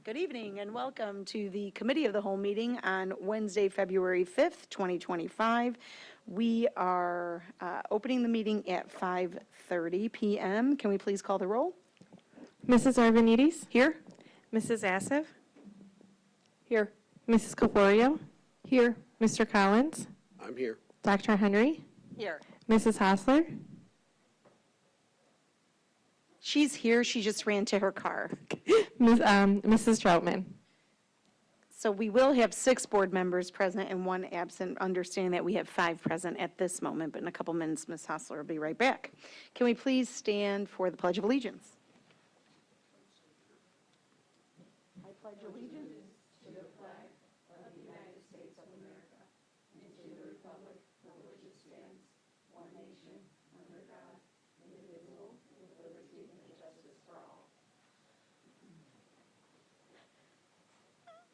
Good evening and welcome to the Committee of the Whole meeting on Wednesday, February 5th, 2025. We are opening the meeting at 5:30 p.m. Can we please call the roll? Mrs. Arvanites? Here? Mrs. Assef? Here. Mrs. Caforio? Here. Mr. Collins? I'm here. Dr. Henry? Here. Mrs. Hostler? She's here. She just ran to her car. Mrs. Troutman? So we will have 6 board members present and 1 absent, understanding that we have 5 present at this moment, but in a couple minutes, Ms. Hostler will be right back. Can we please stand for the Pledge of Allegiance? I pledge allegiance to the flag of the United States of America and to the republic for which it stands, one nation, under God, indivisible, with liberty and justice for all.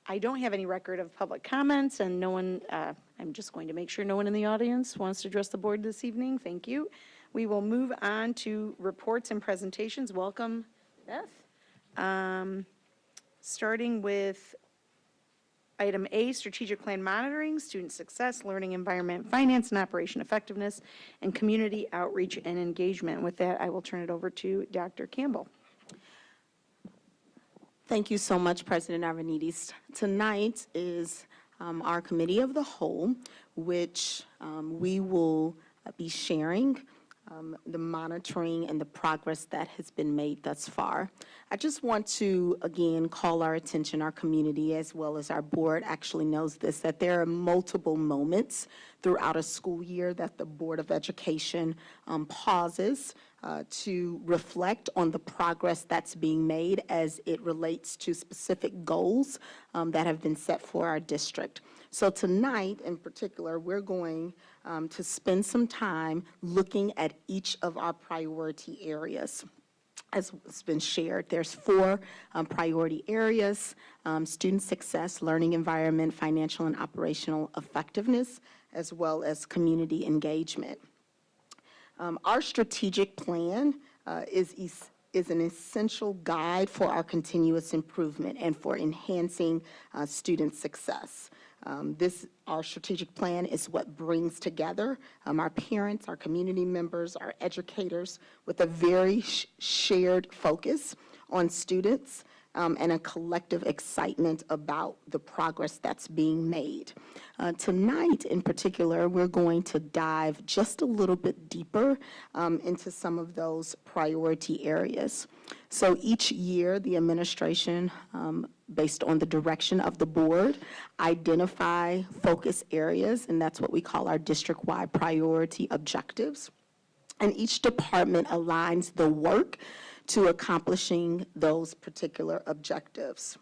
I don't have any record of public comments, and no one, I'm just going to make sure no one in the audience wants to address the board this evening. Thank you. We will move on to reports and presentations. Welcome, Beth. Starting with item A, strategic plan monitoring, student success, learning environment, finance and operation effectiveness, and community outreach and engagement. With that, I will turn it over to Dr. Campbell. Thank you so much, President Arvanites. Tonight is our Committee of the Whole, which we will be sharing the monitoring and the progress that has been made thus far. I just want to, again, call our attention, our community, as well as our board actually knows this, that there are multiple moments throughout a school year that the Board of Education pauses to reflect on the progress that's being made as it relates to specific goals that have been set for our district. So tonight, in particular, we're going to spend some time looking at each of our priority areas. As has been shared, there's 4 priority areas: student success, learning environment, financial and operational effectiveness, as well as community engagement. Our strategic plan is an essential guide for our continuous improvement and for enhancing student success. Our strategic plan is what brings together our parents, our community members, our educators with a very shared focus on students and a collective excitement about the progress that's being made. Tonight, in particular, we're going to dive just a little bit deeper into some of those priority areas. So each year, the administration, based on the direction of the board, identify focus areas, and that's what we call our district-wide priority objectives. And each department aligns the work to accomplishing those particular objectives.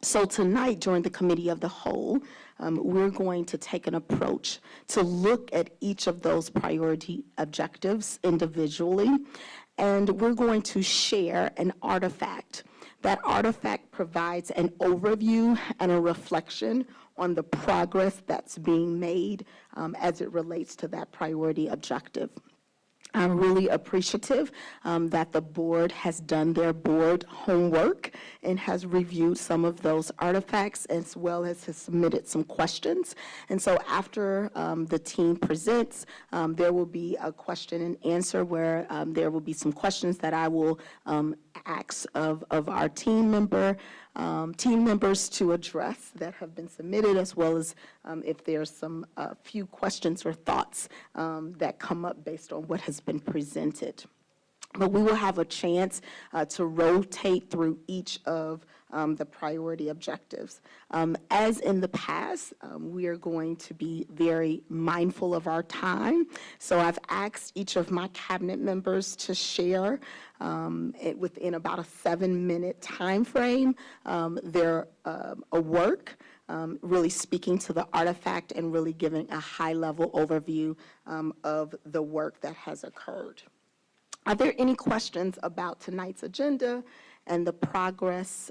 So tonight, during the Committee of the Whole, we're going to take an approach to look at each of those priority objectives individually, and we're going to share an artifact. That artifact provides an overview and a reflection on the progress that's being made as it relates to that priority objective. I'm really appreciative that the board has done their board homework and has reviewed some of those artifacts, as well as has submitted some questions. And so after the team presents, there will be a question and answer where there will be some questions that I will ask of our team members to address that have been submitted, as well as if there's some few questions or thoughts that come up based on what has been presented. But we will have a chance to rotate through each of the priority objectives. As in the past, we are going to be very mindful of our time. So I've asked each of my cabinet members to share it within about a 7-minute time frame their work, really speaking to the artifact and really giving a high-level overview of the work that has occurred. Are there any questions about tonight's agenda and the process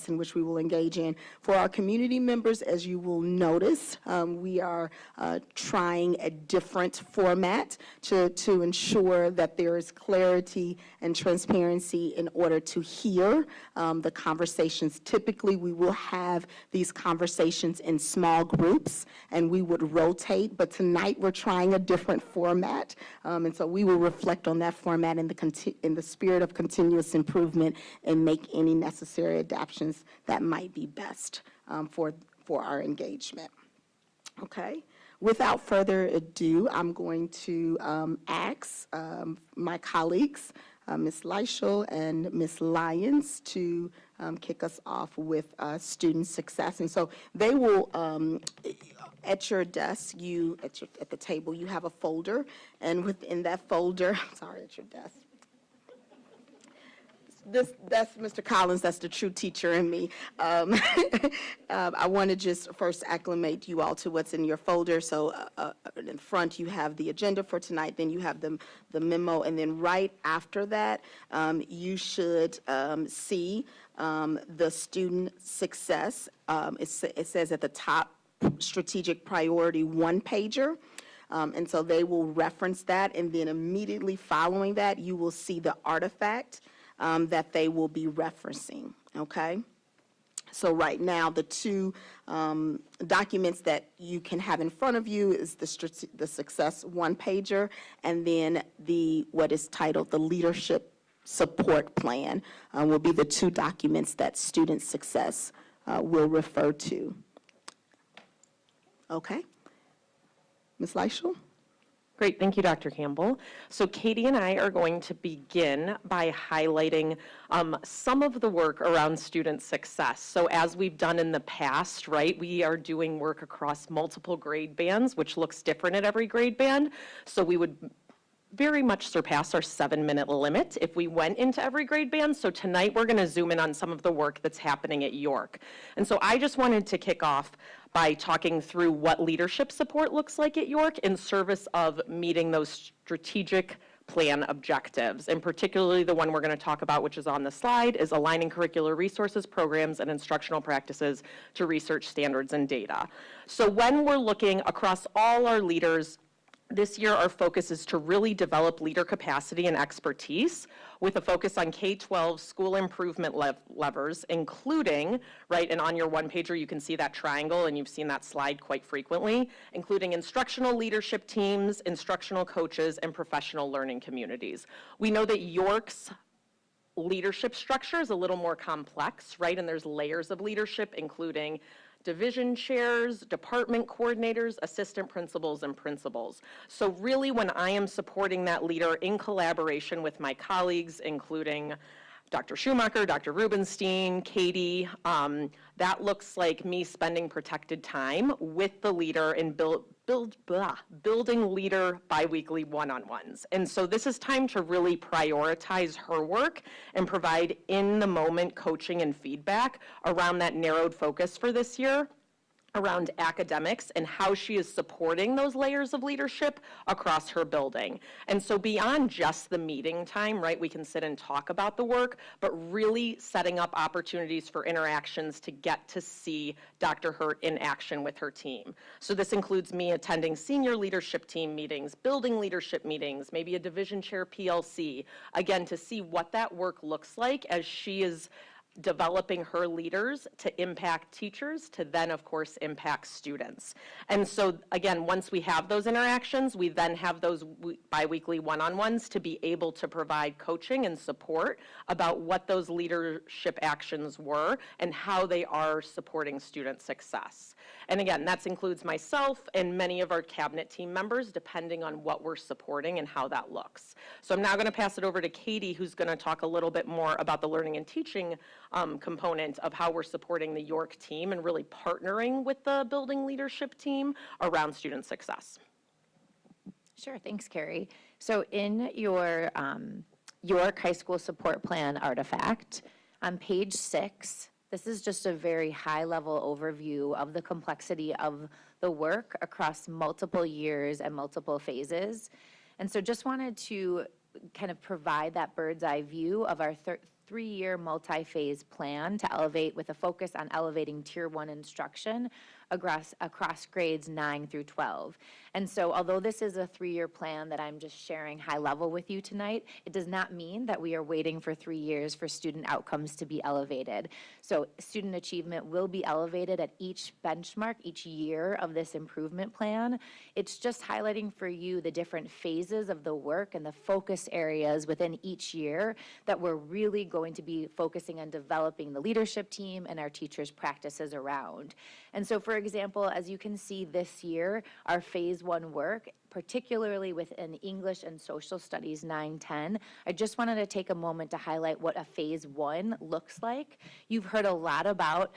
in which we will engage in. For our community members, as you will notice, we are trying a different format to ensure that there is clarity and transparency in order to hear the conversations. Typically, we will have these conversations in small groups, and we would rotate, but tonight we're trying a different format, and so we will reflect on that format in the spirit of continuous improvement and make any necessary adaptations that might be best for our engagement. Okay. Without further ado, I'm going to ask my colleagues, Ms. Leischel and Ms. Lyons, to kick us off with student success. And so they will, at your desk, at the table, you have a folder, and within that folder, sorry, at your desk. That's Mr. Collins, that's the true teacher in me. I want to just first acclimate you all to what's in your folder. So in front you have the agenda for tonight, then you have the memo, and then right after that you should see the student success. It says at the top, strategic priority one-pager. And so they will reference that, and then immediately following that you will see the artifact that they will be referencing, okay? So right now, the two documents that you can have in front of you is the success one-pager, and then what is titled the leadership support plan will be the two documents that student success will refer to. Okay? Ms. Leischel? Great, thank you, Dr. Campbell. So Katie and I are going to begin by highlighting some of the work around student success. So as we've done in the past, right, we are doing work across multiple grade bands, which looks different at every grade band. So we would very much surpass our 7-minute limit if we went into every grade band. So tonight we're going to zoom in on some of the work that's happening at York. And so I just wanted to kick off by talking through what leadership support looks like at York in service of meeting those strategic plan objectives. And particularly the one we're going to talk about, which is on the slide, is aligning curricular resources, programs, and instructional practices to research standards and data. So when we're looking across all our leaders, this year, our focus is to really develop leader capacity and expertise with a focus on K-12 school improvement levers, including, right, and on your one-pager, you can see that triangle, and you've seen that slide quite frequently, including instructional leadership teams, instructional coaches, and professional learning communities. We know that York's leadership structure is a little more complex, right, and there's layers of leadership, including division chairs, department coordinators, assistant principals, and principals. So really, when I am supporting that leader in collaboration with my colleagues, including Dr. Schumacher, Dr. Rubenstein, Katie, that looks like me spending protected time with the leader and building leader biweekly one-on-ones. And so this is time to really prioritize her work and provide in-the-moment coaching and feedback around that narrowed focus for this year, around academics and how she is supporting those layers of leadership across her building. And so beyond just the meeting time, right, we can sit and talk about the work, but really setting up opportunities for interactions to get to see Dr. Hurt in action with her team. So this includes me attending senior leadership team meetings, building leadership meetings, maybe a division chair PLC, again, to see what that work looks like as she is developing her leaders to impact teachers, to then, of course, impact students. And so, again, once we have those interactions, we then have those biweekly one-on-ones to be able to provide coaching and support about what those leadership actions were and how they are supporting student success. And again, that includes myself and many of our cabinet team members, depending on what we're supporting and how that looks. So I'm now going to pass it over to Katie, who's going to talk a little bit more about the learning and teaching component of how we're supporting the York team and really partnering with the building leadership team around student success. Sure, thanks, Carrie. So in your York High School Support Plan artifact, on page 6, this is just a very high-level overview of the complexity of the work across multiple years and multiple phases. And so just wanted to kind of provide that bird's eye view of our 3-year multi-phase plan to elevate, with a focus on elevating Tier 1 instruction across grades 9 through 12. And so although this is a 3-year plan that I'm just sharing high level with you tonight, it does not mean that we are waiting for 3 years for student outcomes to be elevated. So student achievement will be elevated at each benchmark, each year of this improvement plan. It's just highlighting for you the different phases of the work and the focus areas within each year that we're really going to be focusing on developing the leadership team and our teachers' practices around. And so, for example, as you can see this year, our phase 1 work, particularly within English and Social Studies 9-10, I just wanted to take a moment to highlight what a phase 1 looks like. You've heard a lot about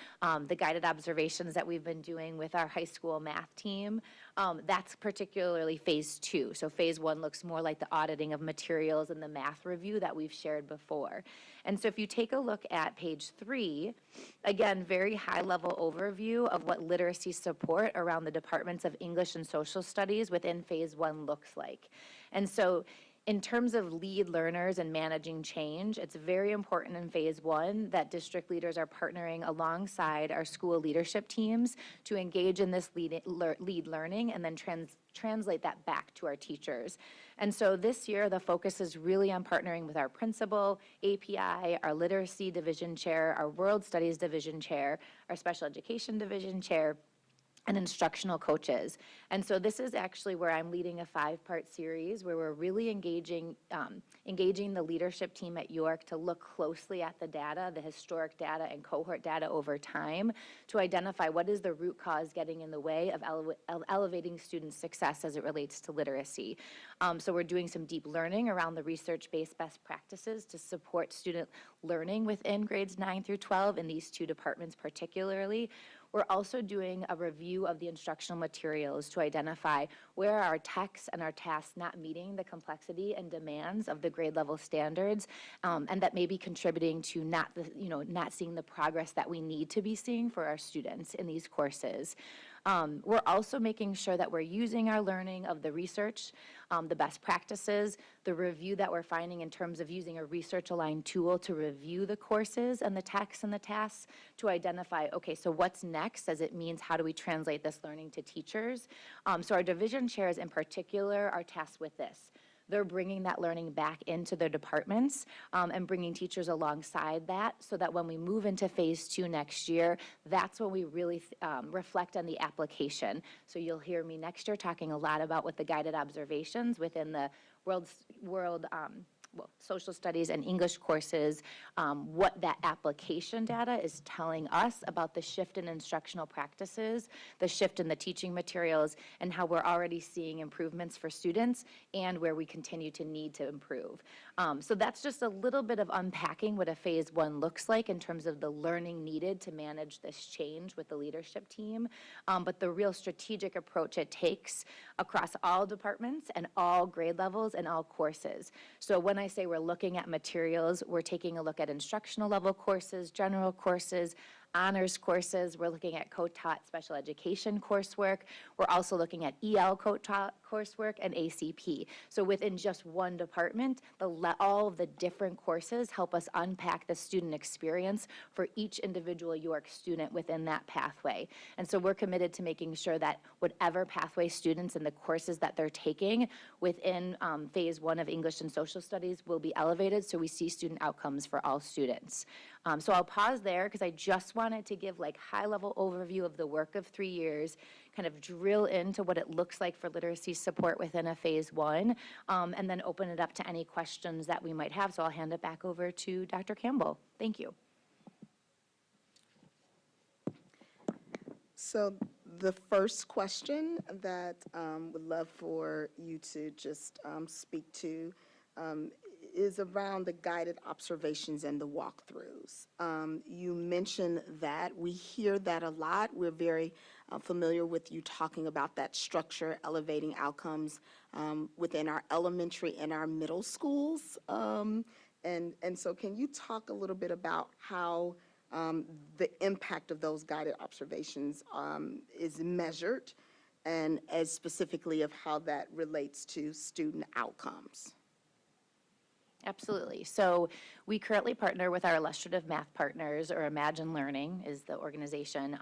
the guided observations that we've been doing with our high school math team. That's particularly phase 2. So phase 1 looks more like the auditing of materials and the math review that we've shared before. And so if you take a look at page 3, again, very high level overview of what literacy support around the departments of English and Social Studies within phase 1 looks like. And so in terms of lead learners and managing change, it's very important in phase 1 that district leaders are partnering alongside our school leadership teams to engage in this lead learning and then translate that back to our teachers. And so this year, the focus is really on partnering with our principal, API, our literacy division chair, our world studies division chair, our special education division chair, and instructional coaches. And so this is actually where I'm leading a 5-part series where we're really engaging the leadership team at York to look closely at the data, the historic data and cohort data over time, to identify what is the root cause getting in the way of elevating student success as it relates to literacy. So we're doing some deep learning around the research-based best practices to support student learning within grades 9 through 12 in these 2 departments particularly. We're also doing a review of the instructional materials to identify where are our texts and our tasks not meeting the complexity and demands of the grade level standards, and that may be contributing to not seeing the progress that we need to be seeing for our students in these courses. We're also making sure that we're using our learning of the research, the best practices, the review that we're finding in terms of using a research-aligned tool to review the courses and the texts and the tasks to identify, okay, so what's next as it means how do we translate this learning to teachers? So our division chairs in particular are tasked with this. They're bringing that learning back into their departments and bringing teachers alongside that so that when we move into phase 2 next year, that's when we really reflect on the application. So you'll hear me next year talking a lot about what the guided observations within the social studies and English courses, what that application data is telling us about the shift in instructional practices, the shift in the teaching materials, and how we're already seeing improvements for students and where we continue to need to improve. So that's just a little bit of unpacking what a phase 1 looks like in terms of the learning needed to manage this change with the leadership team, but the real strategic approach it takes across all departments and all grade levels and all courses. So when I say we're looking at materials, we're taking a look at instructional level courses, general courses, honors courses. We're looking at co-taught special education coursework. We're also looking at EL co-taught coursework and ACP. So within just one department, all of the different courses help us unpack the student experience for each individual York student within that pathway. And so we're committed to making sure that whatever pathway students and the courses that they're taking within phase 1 of English and Social Studies will be elevated so we see student outcomes for all students. So I'll pause there because I just wanted to give like high-level overview of the work of 3 years, kind of drill into what it looks like for literacy support within a phase 1, and then open it up to any questions that we might have. So I'll hand it back over to Dr. Campbell. Thank you. So the first question that would love for you to just speak to is around the guided observations and the walkthroughs. You mentioned that. We hear that a lot. We're very familiar with you talking about that structure, elevating outcomes within our elementary and our middle schools. And so can you talk a little bit about how the impact of those guided observations is measured, and as specifically of how that relates to student outcomes? Absolutely. So We currently partner with our illustrative math partners, or Imagine Learning is the organization.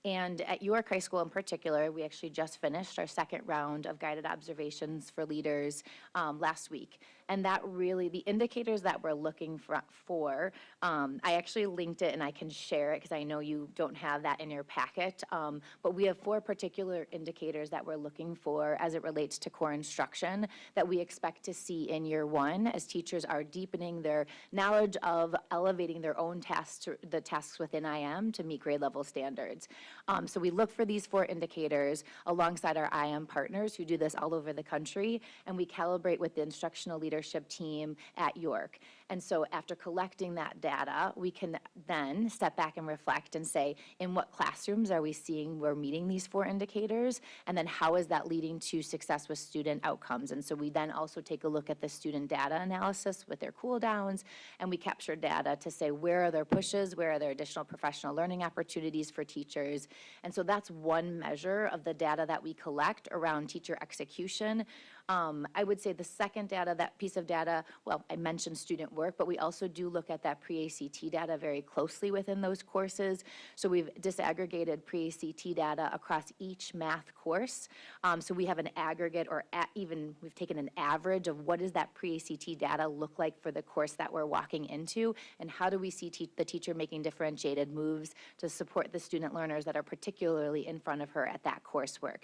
And at York High School in particular, we actually just finished our second round of guided observations for leaders last week. And that really, the indicators that we're looking for, I actually linked it and I can share it because I know you don't have that in your packet. But we have 4 particular indicators that we're looking for as it relates to core instruction that we expect to see in year 1 as teachers are deepening their knowledge of elevating their own tasks, the tasks within IM to meet grade level standards. So we look for these 4 indicators alongside our IM partners who do this all over the country, and we calibrate with the instructional leadership team at York. And so after collecting that data, we can then step back and reflect and say, in what classrooms are we seeing we're meeting these 4 indicators? And then how is that leading to success with student outcomes? And so we then also take a look at the student data analysis with their cool downs, and we capture data to say where are their pushes, where are there additional professional learning opportunities for teachers. And so that's one measure of the data that we collect around teacher execution. I would say the second data, that piece of data, well, I mentioned student work, but we also do look at that pre-ACT data very closely within those courses. So we've disaggregated pre-ACT data across each math course. So we have an aggregate, or even we've taken an average of what does that pre-ACT data look like for the course that we're walking into, and how do we see the teacher making differentiated moves to support the student learners that are particularly in front of her at that coursework.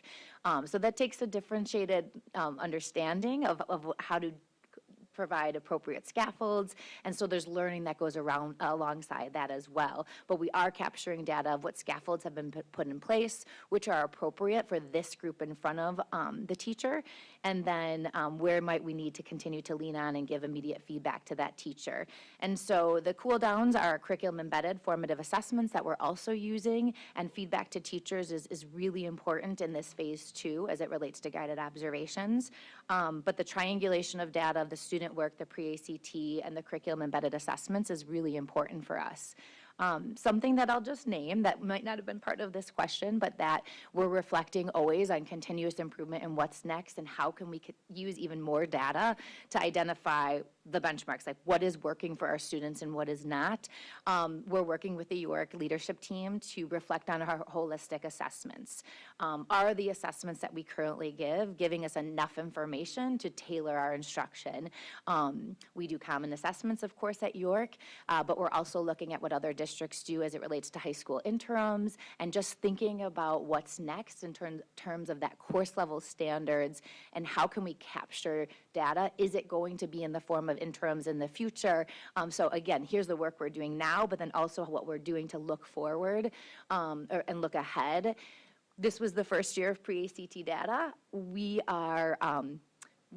So that takes a differentiated understanding of how to provide appropriate scaffolds, and so there's learning that goes around alongside that as well. But we are capturing data of what scaffolds have been put in place, which are appropriate for this group in front of the teacher, and then where might we need to continue to lean on and give immediate feedback to that teacher. And so the cool downs are curriculum embedded formative assessments that we're also using, and feedback to teachers is really important in this phase 2 as it relates to guided observations. But the triangulation of data of the student work, the pre-ACT, and the curriculum embedded assessments is really important for us. Something that I'll just name that might not have been part of this question, but that we're reflecting always on continuous improvement and what's next, and how can we use even more data to identify the benchmarks, like what is working for our students and what is not. We're working with the York leadership team to reflect on our holistic assessments. Are the assessments that we currently giving us enough information to tailor our instruction? We do common assessments, of course, at York, but we're also looking at what other districts do as it relates to high school interims, and just thinking about what's next in terms of that course level standards, and how can we capture data? Is it going to be in the form of interims in the future? So again, here's the work we're doing now, but then also what we're doing to look forward and look ahead. This was the first year of pre-ACT data. We are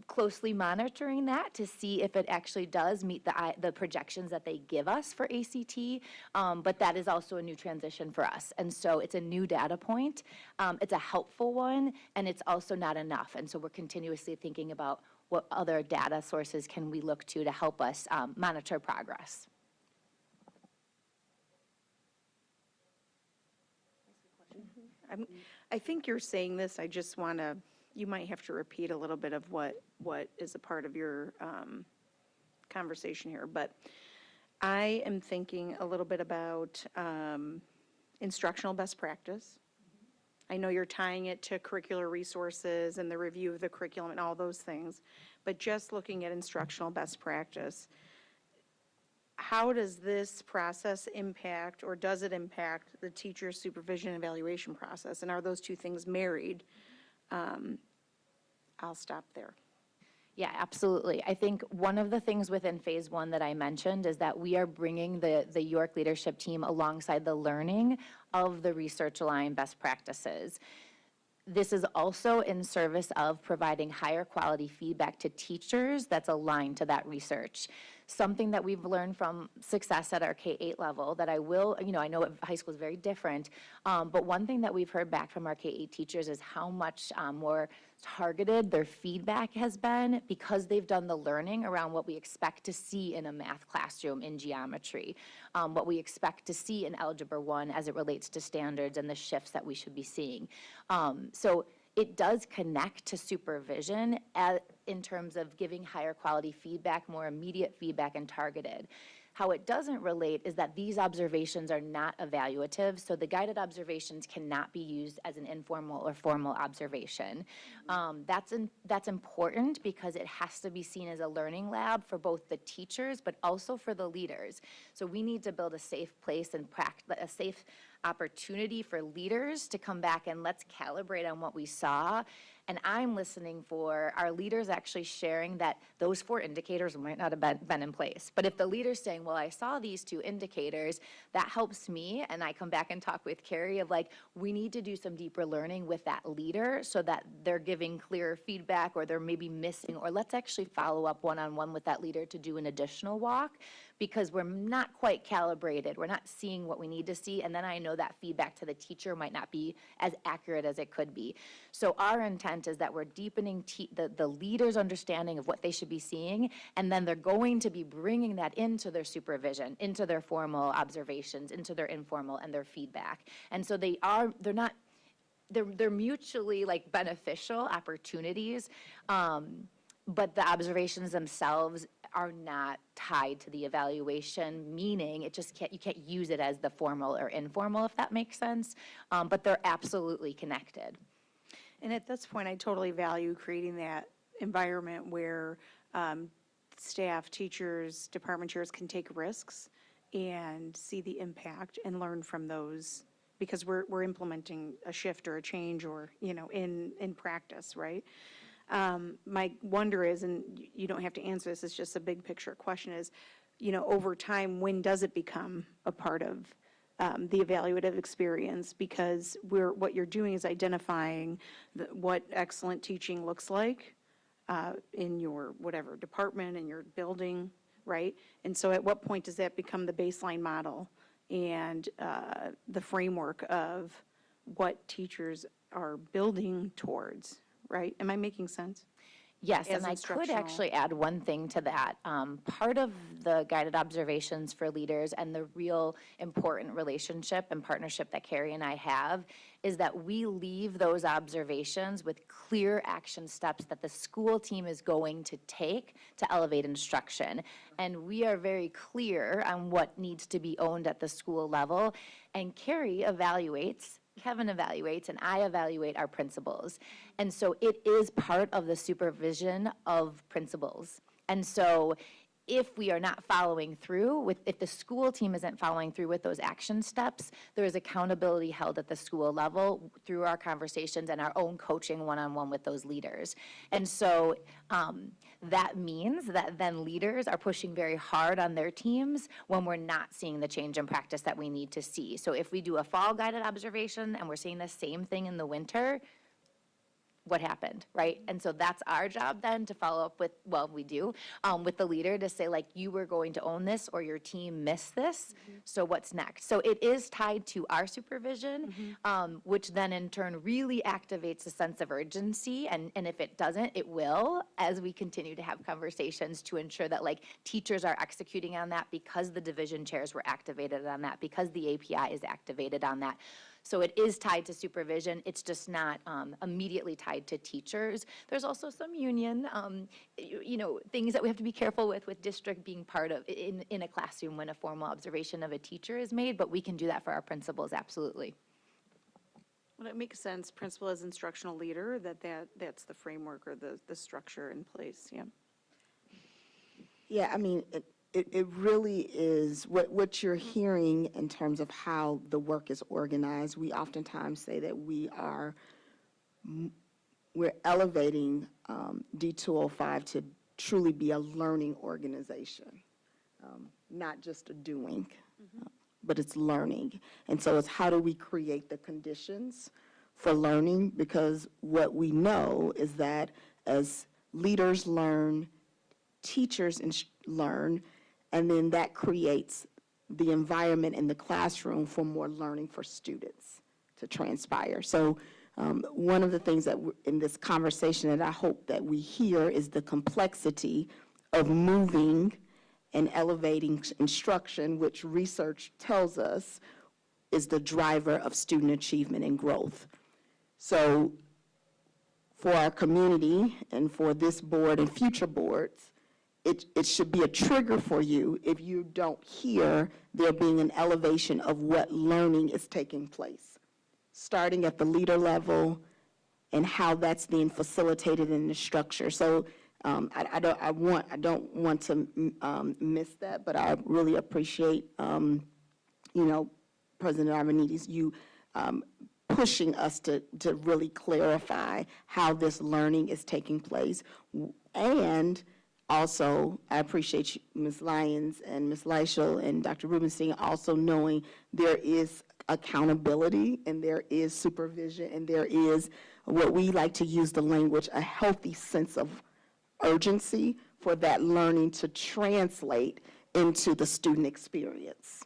closely monitoring that to see if it actually does meet the projections that they give us for ACT, but that is also a new transition for us. And so it's a new data point. It's a helpful one, and it's also not enough. And so we're continuously thinking about what other data sources can we look to help us monitor progress. I think you're saying this, I just want to, you might have to repeat a little bit of what is a part of your conversation here, but I am thinking a little bit about instructional best practice. I know you're tying it to curricular resources and the review of the curriculum and all those things, but just looking at instructional best practice, how does this process impact, or does it impact, the teacher supervision and evaluation process? And are those two things married? I'll stop there. Yeah, absolutely. I think one of the things within phase 1 that I mentioned is that we are bringing the York leadership team alongside the learning of the research-aligned best practices. This is also in service of providing higher quality feedback to teachers that's aligned to that research. Something that we've learned from success at our K-8 level that I know high school is very different, but one thing that we've heard back from our K-8 teachers is how much more targeted their feedback has been, because they've done the learning around what we expect to see in a math classroom in geometry, what we expect to see in Algebra 1 as it relates to standards and the shifts that we should be seeing. So it does connect to supervision in terms of giving higher quality feedback, more immediate feedback, and targeted. How it doesn't relate is that these observations are not evaluative, so the guided observations cannot be used as an informal or formal observation. That's important because it has to be seen as a learning lab for both the teachers but also for the leaders. So we need to build a safe place and a safe opportunity for leaders to come back and let's calibrate on what we saw. And I'm listening for our leaders actually sharing that those 4 indicators might not have been in place. But if the leader's saying, well, I saw these 2 indicators, that helps me. And I come back and talk with Carrie of like, we need to do some deeper learning with that leader so that they're giving clearer feedback or they're maybe missing, or let's actually follow up one-on-one with that leader to do an additional walk because we're not quite calibrated. We're not seeing what we need to see. And then I know that feedback to the teacher might not be as accurate as it could be. So our intent is that we're deepening the leader's understanding of what they should be seeing, and then they're going to be bringing that into their supervision, into their formal observations, into their informal and their feedback. And so they're mutually like beneficial opportunities, but the observations themselves are not tied to the evaluation, meaning you can't use it as the formal or informal, if that makes sense, but they're absolutely connected. And at this point, I totally value creating that environment where staff, teachers, department chairs can take risks and see the impact and learn from those, because we're implementing a shift or a change or, in practice, right? My wonder is, and you don't have to answer this, it's just a big picture question is, over time, when does it become a part of the evaluative experience? Because what you're doing is identifying what excellent teaching looks like in your whatever department, in your building, right? And so at what point does that become the baseline model and the framework of what teachers are building towards, right? Am I making sense? Yes, As and I could instructional. actually add one thing to that. Part of the guided observations for leaders and the real important relationship and partnership that Carrie and I have is that we leave those observations with clear action steps that the school team is going to take to elevate instruction. And we are very clear on what needs to be owned at the school level. And Carrie evaluates, Kevin evaluates, and I evaluate our principals. And so it is part of the supervision of principals. And so if we are not following through if the school team isn't following through with those action steps, there is accountability held at the school level through our conversations and our own coaching one-on-one with those leaders. And so that means that then leaders are pushing very hard on their teams when we're not seeing the change in practice that we need to see. So if we do a fall guided observation and we're seeing the same thing in the winter, what happened, right? And so that's our job then to follow up with, we do, with the leader to say like, you were going to own this or your team missed this, so what's next? So it is tied to our supervision, which then in turn really activates a sense of urgency, and if it doesn't, it will, as we continue to have conversations to ensure that like teachers are executing on that because the division chairs were activated on that, because the API is activated on that. So it is tied to supervision. It's just not immediately tied to teachers. There's also some union, things that we have to be careful with district being part of in a classroom when a formal observation of a teacher is made, but we can do that for our principals, absolutely. Well, it makes sense, principal as instructional leader, that's the framework or the structure in place, yeah. Yeah, I mean, it really is what you're hearing in terms of how the work is organized. We oftentimes say that we're elevating D205 to truly be a learning organization, not just a doing, but it's learning. And so it's how do we create the conditions for learning, because what we know is that as leaders learn, teachers learn, and then that creates the environment in the classroom for more learning for students to transpire. So one of the things that in this conversation that I hope that we hear is the complexity of moving and elevating instruction, which research tells us is the driver of student achievement and growth. So for our community and for this board and future boards, it should be a trigger for you if you don't hear there being an elevation of what learning is taking place, starting at the leader level and how that's being facilitated in the structure. So I don't want to miss that, but I really appreciate, President Arvanites, you pushing us to really clarify how this learning is taking place. And also, I appreciate you, Ms. Lyons and Ms. Leischel and Dr. Rubenstein also knowing there is accountability and there is supervision and there is what we like to use the language, a healthy sense of urgency for that learning to translate into the student experience.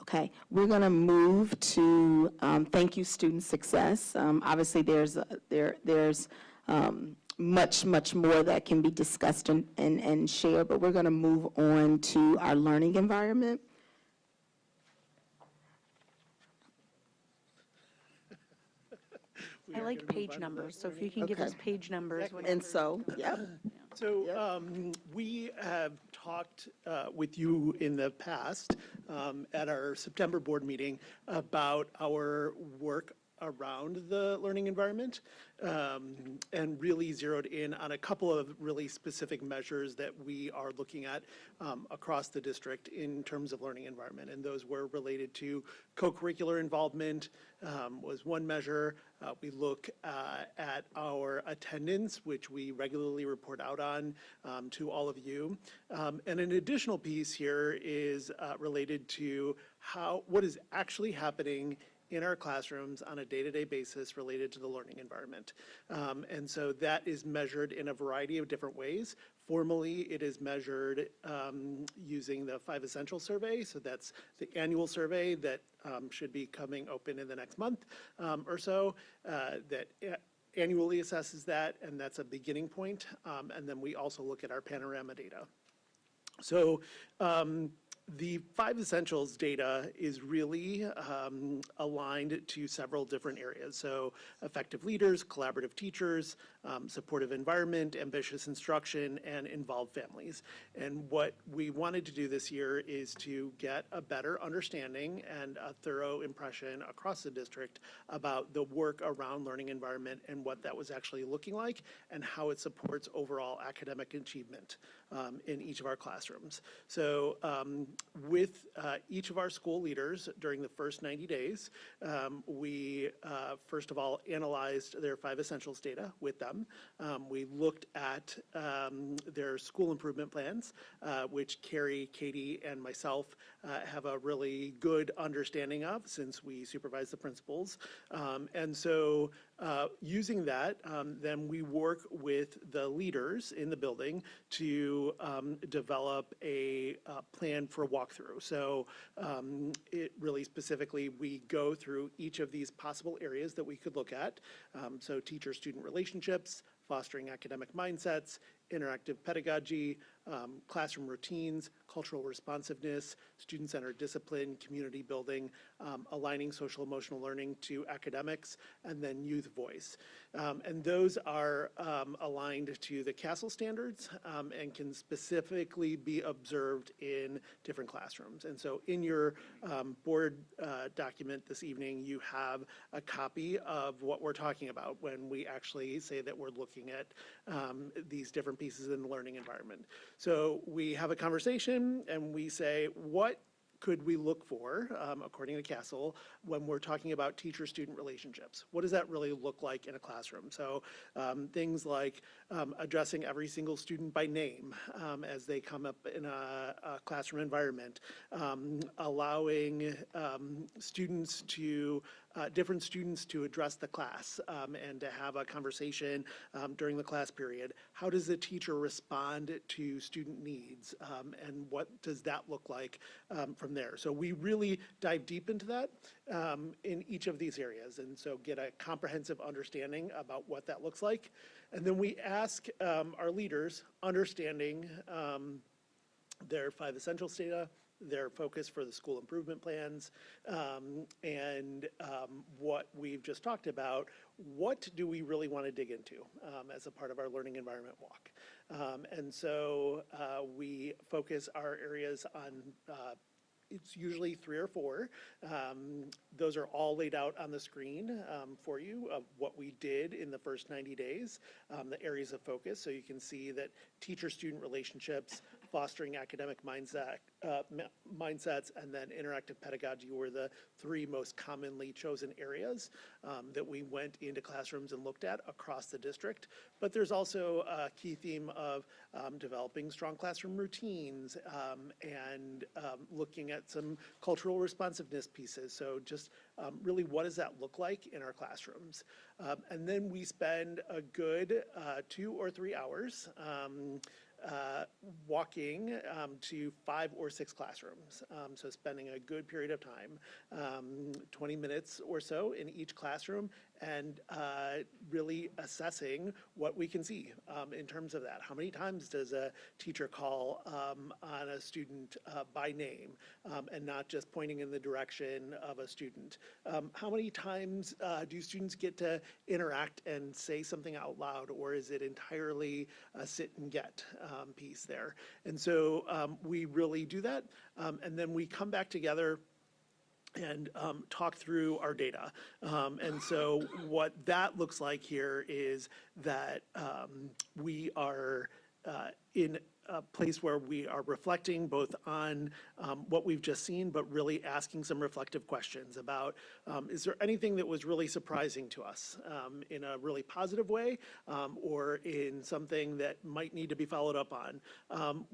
Okay, we're going to move to thank you, student success. Obviously, there's much more that can be discussed and shared, but we're going to move on to our learning environment. I like page numbers, so if you can give us Okay. page numbers. And so, yeah. So we have talked with you in the past at our September board meeting about our work around the learning environment and really zeroed in on a couple of really specific measures that we are looking at across the district in terms of learning environment. And those were related to co-curricular involvement was one measure. We look at our attendance, which we regularly report out on to all of you. And an additional piece here is related to what is actually happening in our classrooms on a day-to-day basis related to the learning environment. And so that is measured in a variety of different ways. Formally, it is measured using the 5 Essential Survey. So that's the annual survey that should be coming open in the next month or so that annually assesses that, and that's a beginning point. And then we also look at our panorama data. So the 5 Essentials data is really aligned to several different areas. So effective leaders, collaborative teachers, supportive environment, ambitious instruction, and involved families. And what we wanted to do this year is to get a better understanding and a thorough impression across the district about the work around learning environment and what that was actually looking like and how it supports overall academic achievement in each of our classrooms. So with each of our school leaders during the first 90 days, we first of all analyzed their 5 Essentials data with them. We looked at their school improvement plans, which Carrie, Katie, and myself have a really good understanding of since we supervise the principals. And so using that, then we work with the leaders in the building to develop a plan for walkthrough. So it really specifically, we go through each of these possible areas that we could look at. So teacher-student relationships, fostering academic mindsets, interactive pedagogy, classroom routines, cultural responsiveness, student-centered discipline, community building, aligning social emotional learning to academics, and then youth voice. And those are aligned to the CASEL standards and can specifically be observed in different classrooms. And so in your board document this evening, you have a copy of what we're talking about when we actually say that we're looking at these different pieces in the learning environment. So we have a conversation and we say, what could we look for, according to CASEL, when we're talking about teacher-student relationships? What does that really look like in a classroom? So things like addressing every single student by name as they come up in a classroom environment, allowing students to different students to address the class and to have a conversation during the class period. How does the teacher respond to student needs, and what does that look like from there? So we really dive deep into that in each of these areas, and so get a comprehensive understanding about what that looks like. And then we ask our leaders, understanding their 5 essentials data, their focus for the school improvement plans, and what we've just talked about, what do we really want to dig into as a part of our learning environment walk? And so we focus our areas on it's usually 3 or 4. Those are all laid out on the screen for you of what we did in the first 90 days, the areas of focus. So you can see that teacher-student relationships, fostering academic mindsets, and then interactive pedagogy were the 3 most commonly chosen areas that we went into classrooms and looked at across the district. But there's also a key theme of developing strong classroom routines and looking at some cultural responsiveness pieces. So just really what does that look like in our classrooms? And then we spend a good 2 or 3 hours walking to 5 or 6 classrooms. So spending a good period of time, 20 minutes or so in each classroom, and really assessing what we can see in terms of that. How many times does a teacher call on a student by name and not just pointing in the direction of a student? How many times do students get to interact and say something out loud, or is it entirely a sit and get piece there? And so we really do that, and then we come back together and talk through our data. And so what that looks like here is that we are in a place where we are reflecting both on what we've just seen, but really asking some reflective questions about, is there anything that was really surprising to us in a really positive way, or in something that might need to be followed up on?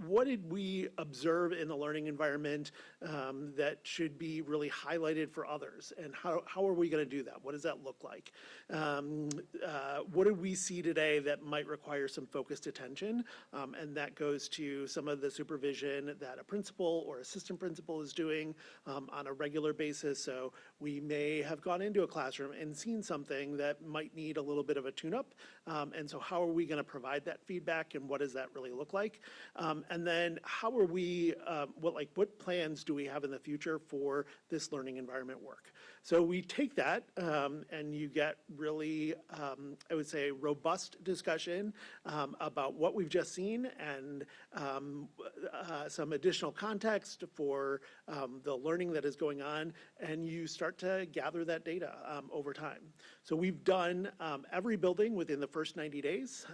What did we observe in the learning environment that should be really highlighted for others? And how are we going to do that? What does that look like? What did we see today that might require some focused attention? And that goes to some of the supervision that a principal or assistant principal is doing on a regular basis. So we may have gone into a classroom and seen something that might need a little bit of a tune-up. And so how are we going to provide that feedback, and what does that really look like? And then how are we, what plans do we have in the future for this learning environment work? So we take that and you get really, I would say, robust discussion about what we've just seen, and some additional context for the learning that is going on, and you start to gather that data over time. So we've done every building within the first 90 days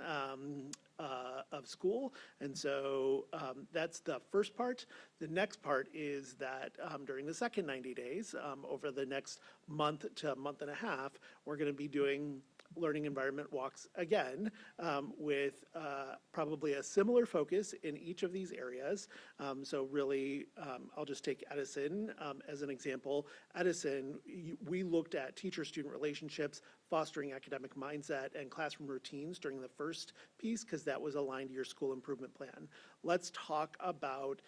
of school, and so that's the first part. The next part is that during the second 90 days, over the next month to a month and a half, we're going to be doing learning environment walks again with probably a similar focus in each of these areas. So really, I'll just take Edison as an example. Edison, we looked at teacher-student relationships, fostering academic mindset, and classroom routines during the first piece, because that was aligned to your school improvement plan. Let's talk about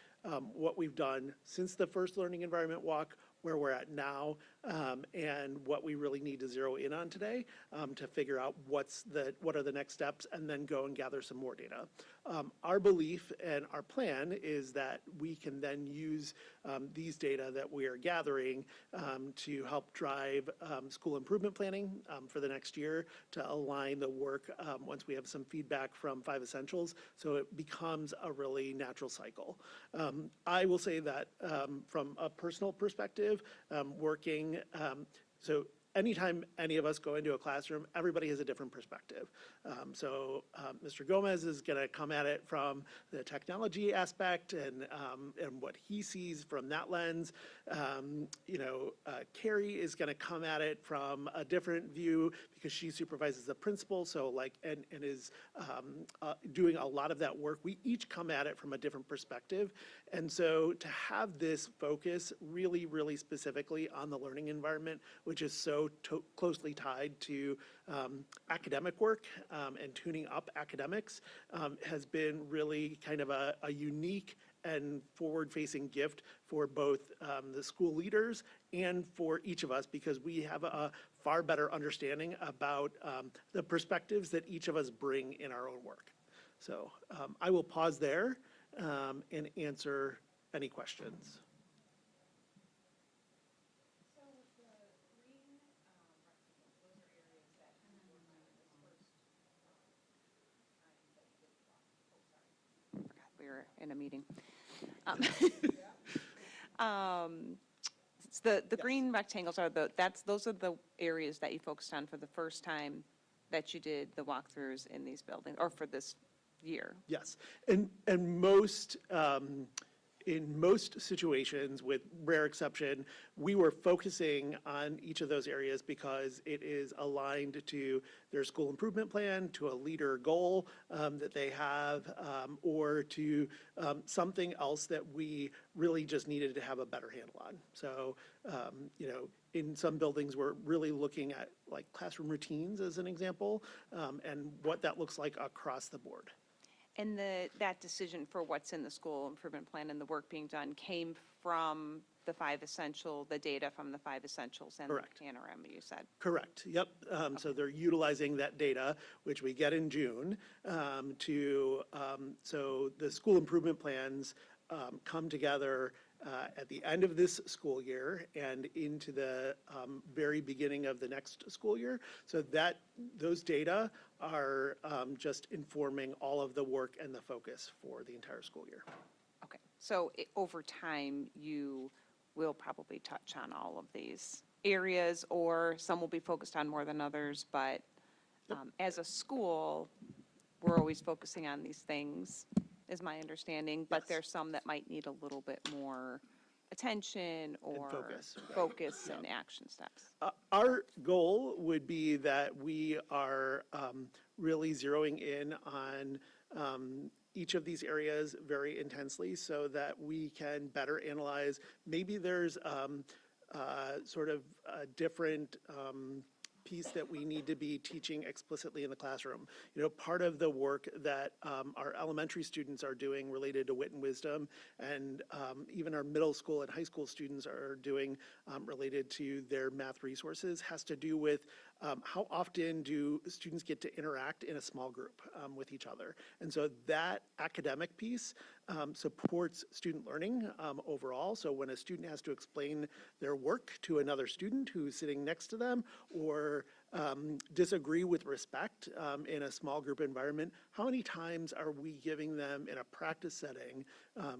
what we've done since the first learning environment walk, where we're at now, and what we really need to zero in on today to figure out what are the next steps, and then go and gather some more data. Our belief and our plan is that we can then use these data that we are gathering to help drive school improvement planning for the next year, to align the work once we have some feedback from 5 essentials, so it becomes a really natural cycle. I will say that from a personal perspective, working, so anytime any of us go into a classroom, everybody has a different perspective. So Mr. Gomez is going to come at it from the technology aspect and what he sees from that lens. Carrie is going to come at it from a different view because she supervises the principal, so and is doing a lot of that work. We each come at it from a different perspective. And so to have this focus really, really specifically on the learning environment, which is so so closely tied to academic work and tuning up academics, has been really kind of a unique and forward-facing gift for both the school leaders and for each of us, because we have a far better understanding about the perspectives that each of us bring in our own work. So I will pause there and answer any questions. Forgot we were in a meeting. It's the green rectangles are those are the areas that you focused on for the first time that you did the walkthroughs in these buildings, or for this year. Yes, and most, in most situations, with rare exception, we were focusing on each of those areas because it is aligned to their school improvement plan, to a leader goal that they have, or to something else that we really just needed to have a better handle on. So, you know, in some buildings, we're really looking at like classroom routines as an example, and what that looks like across the board. And that decision for what's in the school improvement plan and the work being done came from the data from the 5 essentials and Correct. the panorama, you said? Correct, yep. So they're utilizing that data, which we get in June, so the school improvement plans come together at the end of this school year and into the very beginning of the next school year. So those data are just informing all of the work and the focus for the entire school year. Okay, so over time, you will probably touch on all of these areas, or some will be focused on more than others, but as a school, we're always focusing on these things, is my understanding, but Yes. there's some that might need a little bit more attention or focus, and action steps. Our goal would be that we are really zeroing in on each of these areas very intensely so that we can better analyze. Maybe there's sort of a different piece that we need to be teaching explicitly in the classroom. You know, part of the work that our elementary students are doing related to wit and wisdom, and even our middle school and high school students are doing related to their math resources, has to do with how often do students get to interact in a small group with each other. And so that academic piece supports student learning overall. So when a student has to explain their work to another student who's sitting next to them, or disagree with respect in a small group environment, how many times are we giving them in a practice setting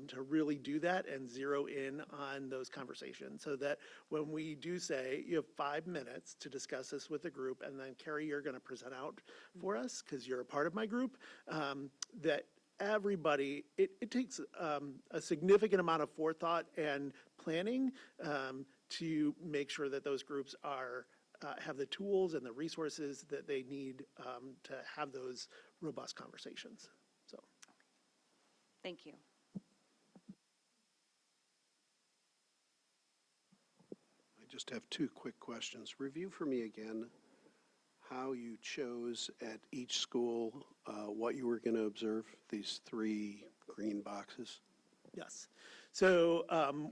to really do that and zero in on those conversations, so that when we do say, you have 5 minutes to discuss this with the group, and then Carrie, you're going to present out for us because you're a part of my group, that everybody, it takes a significant amount of forethought and planning to make sure that those groups are have the tools and the resources that they need to have those robust conversations. So, Thank you. I just have 2 quick questions. Review for me again how you chose at each school what you were going to observe, these 3 green boxes. yes. So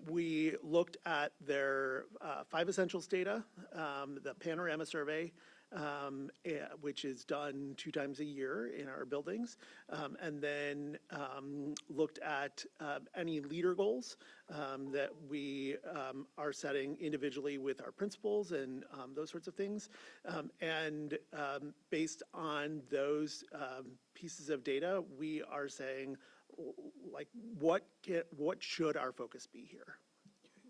we looked at their 5 essentials data, the panorama survey, which is done 2 times a year in our buildings, and then looked at any leader goals that we are setting individually with our principals and those sorts of things. And based on those pieces of data, we are saying, like, what should our focus be here?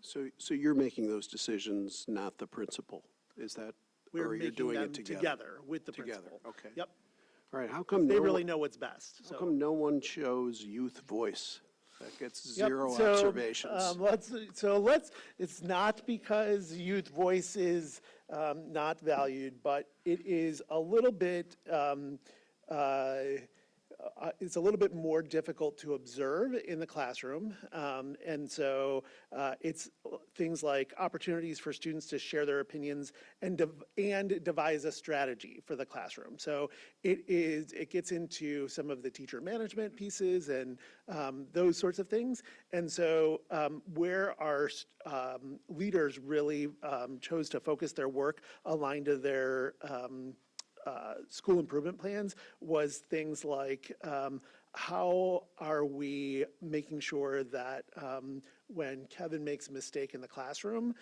So you're making those decisions, not the principal, is that? We're or you're making doing them it together with the Together, principal. okay. Yep. All right, how come They no really one- know what's best. How So. come no one chose youth voice? That gets Yep, 0 so, observations. It's not because youth voice is not valued, but it is a little bit it's a little bit more difficult to observe in the classroom. And so it's things like opportunities for students to share their opinions and devise a strategy for the classroom. So it gets into some of the teacher management pieces and those sorts of things. And so where our leaders really chose to focus their work aligned to their school improvement plans was things like how are we making sure that when Kevin makes a mistake in the classroom,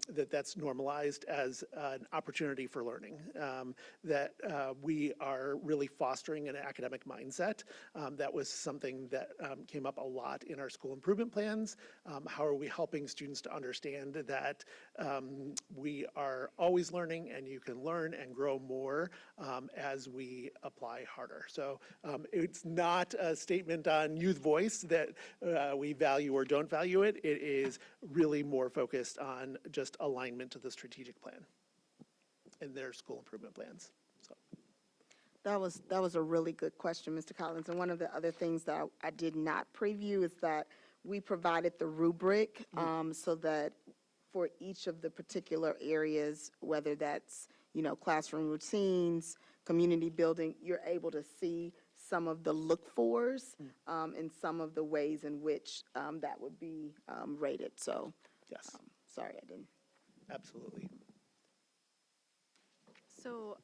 that's normalized as an opportunity for learning, that we are really fostering an academic mindset. That was something that came up a lot in our school improvement plans. How are we helping students to understand that we are always learning and you can learn and grow more as we apply harder. So it's not a statement on youth voice that we value or don't value it. It is really more focused on just alignment to the strategic plan and their school improvement plans. So. That was a really good question, Mr. Collins. And one of the other things that I did not preview is that we provided the rubric so that for each of the particular areas, whether that's, classroom routines, community building, you're able to see some of the look-fors and some of the ways in which that would be rated. So, Yes, sorry, I didn't. absolutely. So,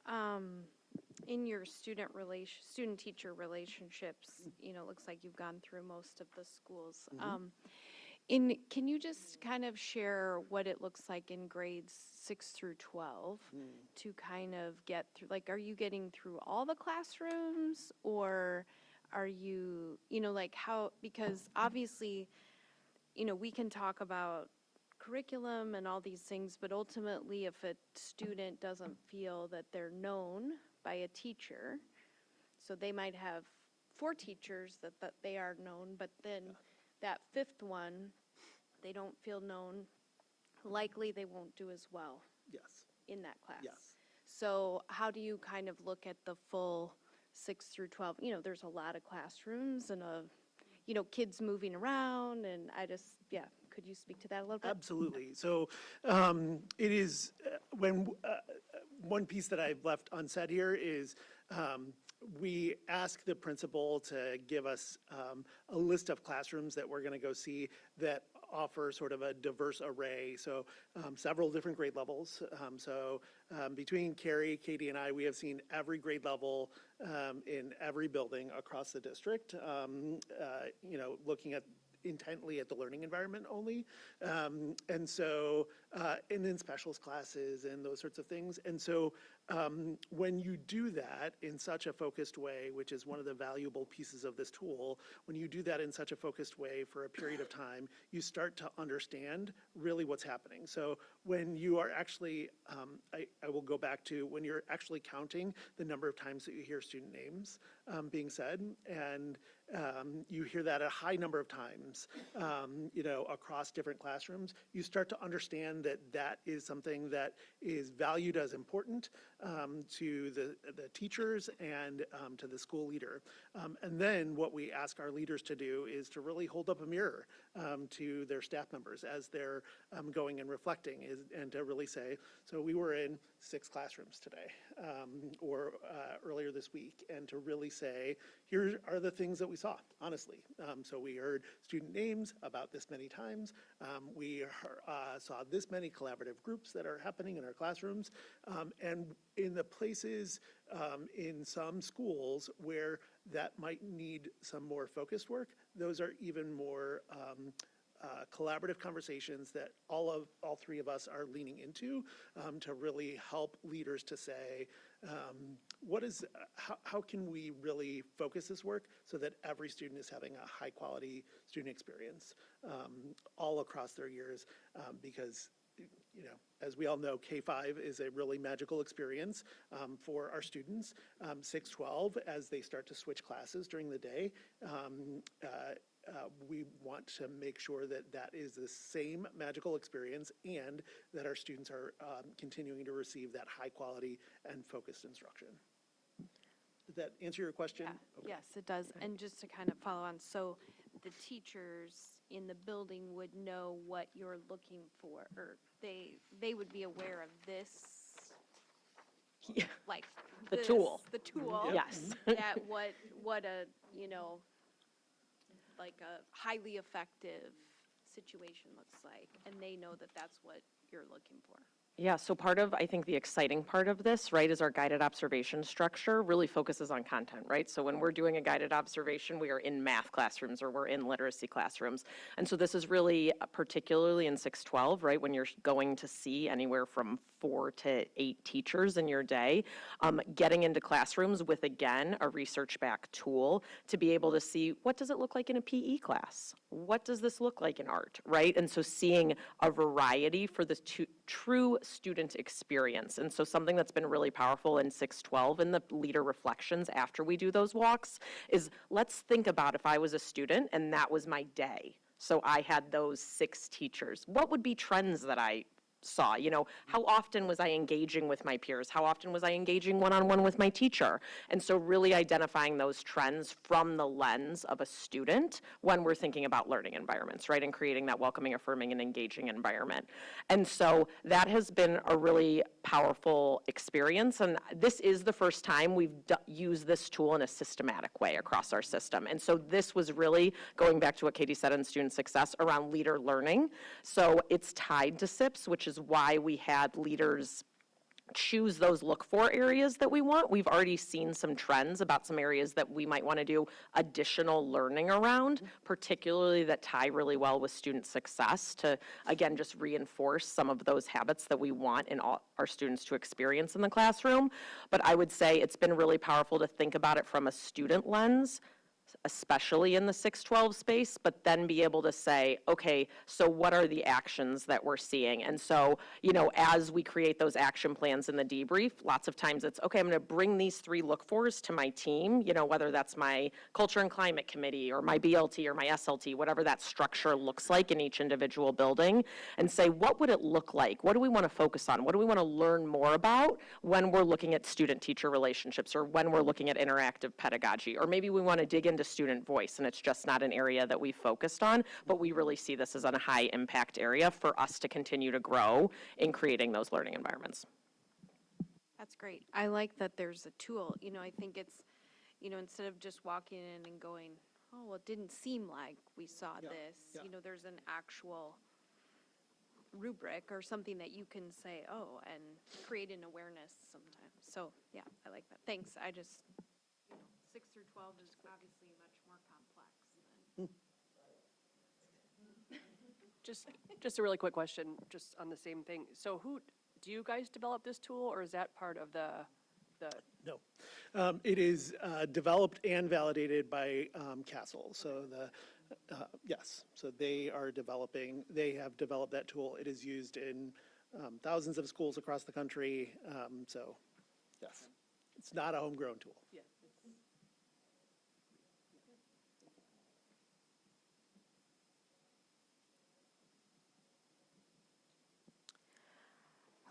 in your student-teacher relationships, it looks like you've gone through most of the schools. Can you just kind of share what it looks like in grades 6 through 12 to kind of get through, like, are you getting through all the classrooms, or are you, how, because obviously, we can talk about curriculum and all these things, but ultimately if a student doesn't feel that they're known by a teacher, so they might have 4 teachers that they are known, but then that 5th one, they don't feel known, likely they won't do as well Yes. in that class. Yes. So how do you kind of look at the full 6 through 12? There's a lot of classrooms and kids moving around, and could you speak to that a little bit? Absolutely. So it is one piece that I've left unsaid here is we ask the principal to give us a list of classrooms that we're going to go see that offer sort of a diverse array. So several different grade levels. Between Carrie, Katie, and I, we have seen every grade level in every building across the district, looking at intently at the learning environment only. And in specialist classes and those sorts of things. And so when you do that in such a focused way, which is one of the valuable pieces of this tool, when you do that in such a focused way for a period of time, you start to understand really what's happening. So when you are actually, I will go back to when you're actually counting the number of times that you hear student names being said, and you hear that a high number of times, across different classrooms, you start to understand that that is something that is valued as important to the teachers and to the school leader. And then what we ask our leaders to do is to really hold up a mirror to their staff members as they're going and reflecting, and to really say, so we were in 6 classrooms today or earlier this week, and to really say, here are the things that we saw, honestly. So we heard student names about this many times. We saw this many collaborative groups that are happening in our classrooms. And in the places in some schools where that might need some more focused work, those are even more collaborative conversations that all 3 of us are leaning into to really help leaders to say, how can we really focus this work so that every student is having a high quality student experience all across their years, because as we all know, K-5 is a really magical experience for our students. 6-12, as they start to switch classes during the day, we want to make sure that that is the same magical experience and that our students are continuing to receive that high quality and focused instruction. Does that answer your question? Yeah, yes, it does. And just to kind of follow on, so the teachers in the building would know what you're looking for, or they would be aware of this, like The this, tool. the tool. Yes. That what a, like a highly effective situation looks like, and they know that that's what you're looking for. Yeah, so part of, I think the exciting part of this, right, is our guided observation structure really focuses on content, right? So when we're doing a guided observation, we are in math classrooms or we're in literacy classrooms. And so this is really, particularly in 612, right, when you're going to see anywhere from 4 to 8 teachers in your day, getting into classrooms with, again, a research-backed tool to be able to see, what does it look like in a PE class? What does this look like in art, right? And so seeing a variety for the true student experience. And so something that's been really powerful in 612 in the leader reflections after we do those walks is, let's think about if I was a student and that was my day. So I had those 6 teachers. What would be trends that I saw? How often was I engaging with my peers? How often was I engaging one-on-one with my teacher? And so really identifying those trends from the lens of a student when we're thinking about learning environments, right? And creating that welcoming, affirming, and engaging environment. And so that has been a really powerful experience. And this is the first time we've used this tool in a systematic way across our system. And so this was really, going back to what Katie said on student success, around leader learning. So it's tied to SIPs, which is why we had leaders choose those look for areas that we want. We've already seen some trends about some areas that we might want to do additional learning around, particularly that tie really well with student success to, again, just reinforce some of those habits that we want in all our students to experience in the classroom. But I would say it's been really powerful to think about it from a student lens, especially in the 612 space, but then be able to say, okay, so what are the actions that we're seeing? And so, as we create those action plans in the debrief, lots of times it's, okay, I'm going to bring these 3 look-fors to my team, whether that's my culture and climate committee or my BLT or my SLT, whatever that structure looks like in each individual building, and say, what would it look like? What do we want to focus on? What do we want to learn more about when we're looking at student-teacher relationships, or when we're looking at interactive pedagogy? Or maybe we want to dig into student voice, and it's just not an area that we focused on, but we really see this as a high impact area for us to continue to grow in creating those learning environments. That's great. I like that there's a tool. I think it's, instead of just walking in and going, oh, well, it didn't seem like we saw this. yeah. There's an actual rubric or something that you can say, oh, and create an awareness sometimes. So, yeah, I like that. Thanks. I just, 6 through 12 is obviously much more complex than. Just a really quick question, just on the same thing. So do you guys develop this tool, or is that part of the? No. It is developed and validated by CASEL. So yes, so they have developed that tool. It is used in thousands of schools across the country. So yes, it's not a homegrown tool. Yeah.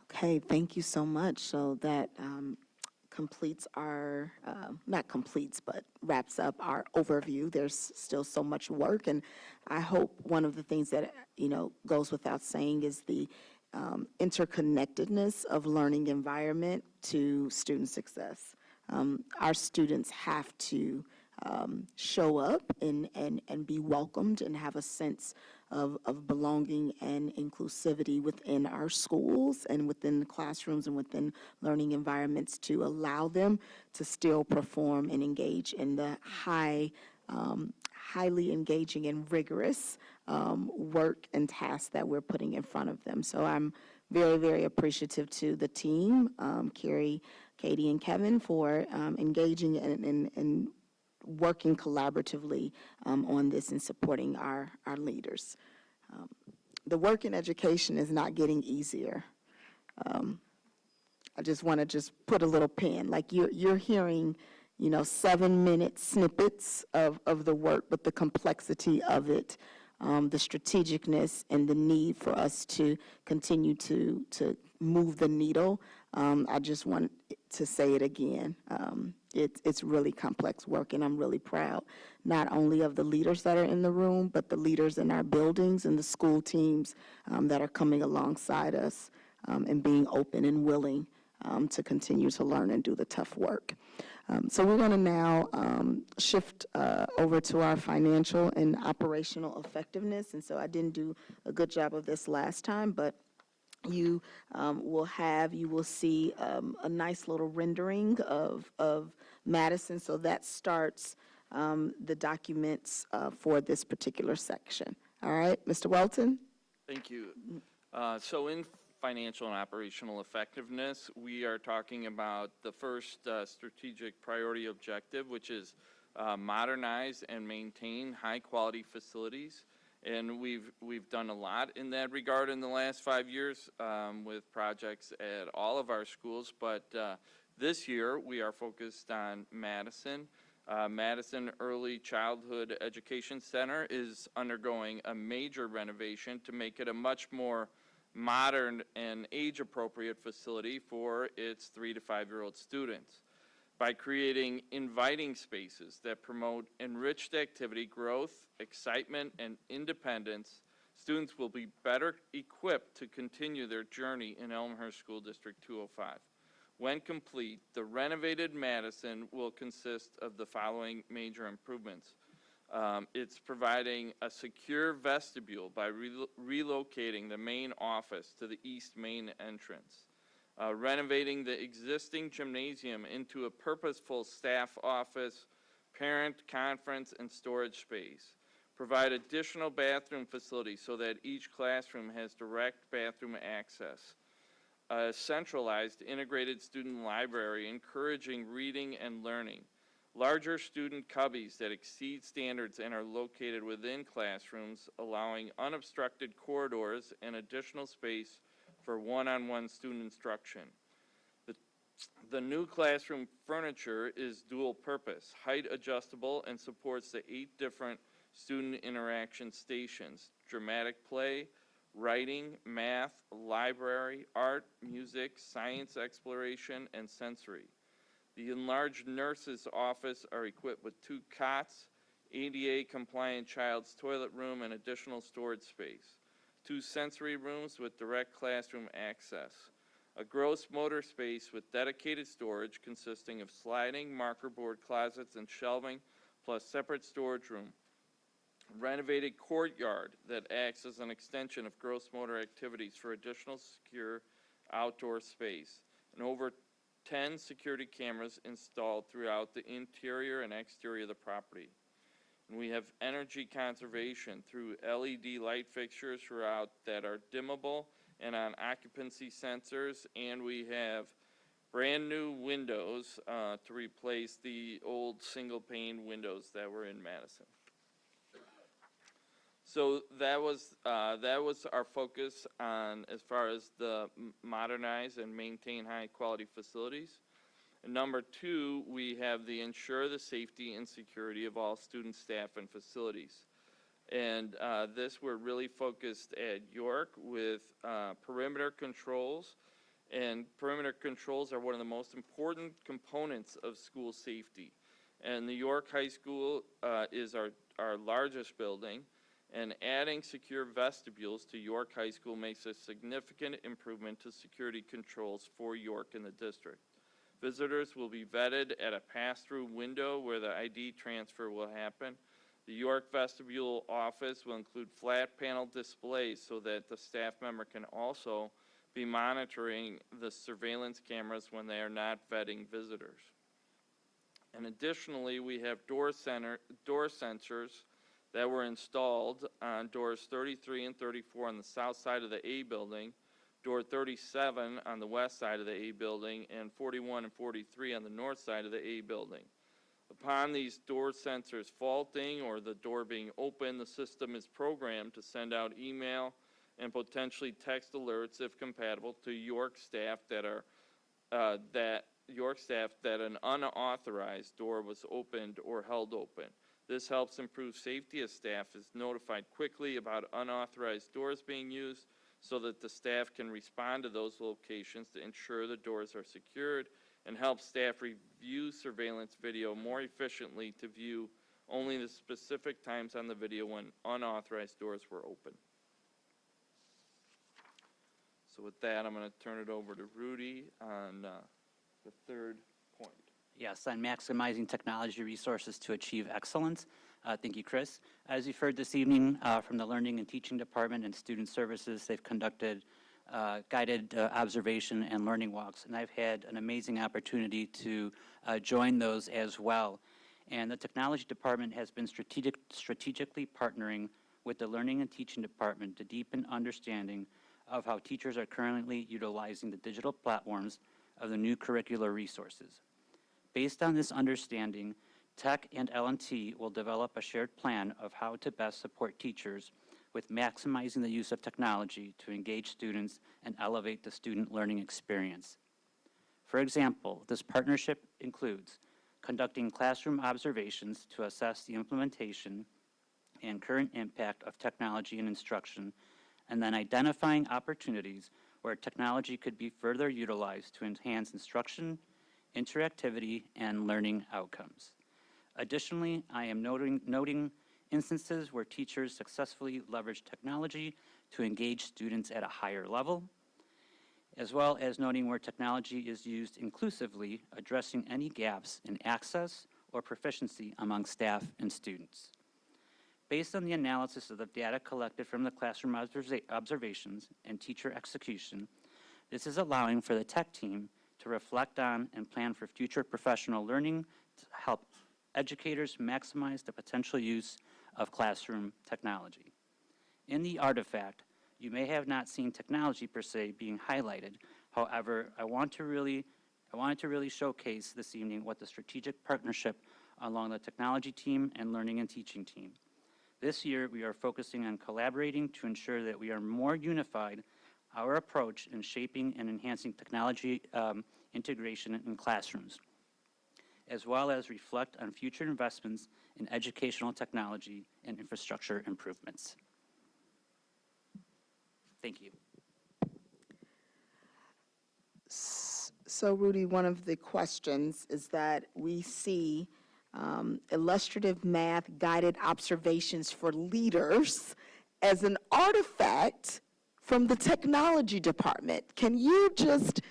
Okay, thank you so much. So that completes our, not completes, but wraps up our overview. There's still so much work, and I hope one of the things that, goes without saying is the interconnectedness of learning environment to student success. Our students have to show up and be welcomed and have a sense of belonging and inclusivity within our schools and within the classrooms and within learning environments to allow them to still perform and engage in the highly engaging and rigorous work and tasks that we're putting in front of them. So I'm very, very appreciative to the team, Carrie, Katie, and Kevin, for engaging and working collaboratively on this and supporting our leaders. The work in education is not getting easier. I just want to put a little pin. Like you're hearing, 7-minute snippets of the work, but the complexity of it, the strategicness and the need for us to continue to move the needle I just want to say it again. It's really complex work, and I'm really proud, not only of the leaders that are in the room, but the leaders in our buildings and the school teams that are coming alongside us and being open and willing to continue to learn and do the tough work. So we're going to now shift over to our financial and operational effectiveness. And so I didn't do a good job of this last time, but you will see a nice little rendering of Madison. So that starts the documents for this particular section. All right, Mr. Welton? Thank you. So in financial and operational effectiveness, we are talking about the first strategic priority objective, which is modernize and maintain high-quality facilities. And we've done a lot in that regard in the last 5 years with projects at all of our schools. But this year, we are focused on Madison. Madison Early Childhood Education Center is undergoing a major renovation to make it a much more modern and age-appropriate facility for its 3 to 5-year-old students. By creating inviting spaces that promote enriched activity, growth, excitement, and independence, students will be better equipped to continue their journey in Elmhurst School District 205. When complete, the renovated Madison will consist of the following major improvements. It's providing a secure vestibule by relocating the main office to the east main entrance. Renovating the existing gymnasium into a purposeful staff office, parent, conference, and storage space. Provide additional bathroom facilities so that each classroom has direct bathroom access. A centralized integrated student library encouraging reading and learning. Larger student cubbies that exceed standards and are located within classrooms, allowing unobstructed corridors and additional space for one-on-one student instruction. The new classroom furniture is dual purpose, height adjustable, and supports the 8 different student interaction stations: dramatic play, writing, math, library, art, music, science exploration, and sensory. The enlarged nurse's office are equipped with 2 cots, ADA-compliant child's toilet room, and additional storage space. 2 sensory rooms with direct classroom access. A gross motor space with dedicated storage consisting of sliding marker board closets and shelving, plus separate storage room. Renovated courtyard that acts as an extension of gross motor activities for additional secure outdoor space. And over 10 security cameras installed throughout the interior and exterior of the property. And we have energy conservation through LED light fixtures throughout that are dimmable and on occupancy sensors, and we have brand new windows to replace the old single pane windows that were in Madison. So that was our focus on as far as the modernize and maintain high quality facilities. And number 2, we have the ensure the safety and security of all student, staff, and facilities. And this we're really focused at York with perimeter controls. And perimeter controls are one of the most important components of school safety. And the York High School is our largest building. And adding secure vestibules to York High School makes a significant improvement to security controls for York and the district. Visitors will be vetted at a pass-through window where the ID transfer will happen. The York vestibule office will include flat panel displays so that the staff member can also be monitoring the surveillance cameras when they are not vetting visitors. And additionally, we have door sensors that were installed on doors 33 and 34 on the south side of the A building, door 37 on the west side of the A building, and 41 and 43 on the north side of the A building. Upon these door sensors faulting or the door being open, the system is programmed to send out email and potentially text alerts if compatible to York staff that an unauthorized door was opened or held open. This helps improve safety as staff is notified quickly about unauthorized doors being used so that the staff can respond to those locations to ensure the doors are secured and help staff review surveillance video more efficiently to view only the specific times on the video when unauthorized doors were open. So with that, I'm going to turn it over to Rudy on the third point. Yes, on maximizing technology resources to achieve excellence. Thank you, Chris. As you've heard this evening from the Learning and Teaching Department and Student Services, they've conducted guided observation and learning walks, and I've had an amazing opportunity to join those as well. And the Technology Department has been strategically partnering with the Learning and Teaching Department to deepen understanding of how teachers are currently utilizing the digital platforms of the new curricular resources. Based on this understanding, Tech and L&T will develop a shared plan of how to best support teachers with maximizing the use of technology to engage students and elevate the student learning experience. For example, this partnership includes conducting classroom observations to assess the implementation and current impact of technology in instruction, and then identifying opportunities where technology could be further utilized to enhance instruction, interactivity, and learning outcomes. Additionally, I am noting instances where teachers successfully leverage technology to engage students at a higher level, as well as noting where technology is used inclusively, addressing any gaps in access or proficiency among staff and students. Based on the analysis of the data collected from the classroom observations and teacher execution, this is allowing for the tech team to reflect on and plan for future professional learning to help educators maximize the potential use of classroom technology. In the artifact, you may have not seen technology per se being highlighted. However, I wanted to really showcase this evening what the strategic partnership along the technology team and learning and teaching team. This year, we are focusing on collaborating to ensure that we are more unified our approach in shaping and enhancing technology integration in classrooms, as well as reflect on future investments in educational technology and infrastructure improvements. Thank you. So Rudy, one of the questions is that we see illustrative math guided observations for leaders as an artifact from the technology department. Can you just,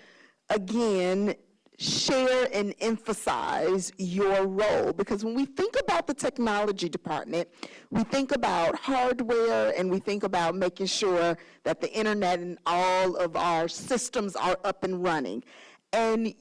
again, share and emphasize your role? Because when we think about the technology department, we think about hardware and we think about making sure that the internet and all of our systems are up and running. And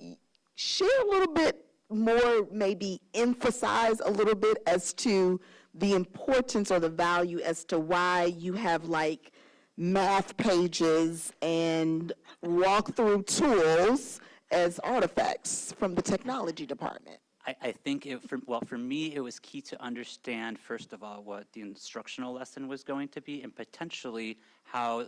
share a little bit more, maybe emphasize a little bit as to the importance or the value as to why you have like math pages and walkthrough tools as artifacts from the technology department. I think, for me, it was key to understand, first of all, what the instructional lesson was going to be and potentially how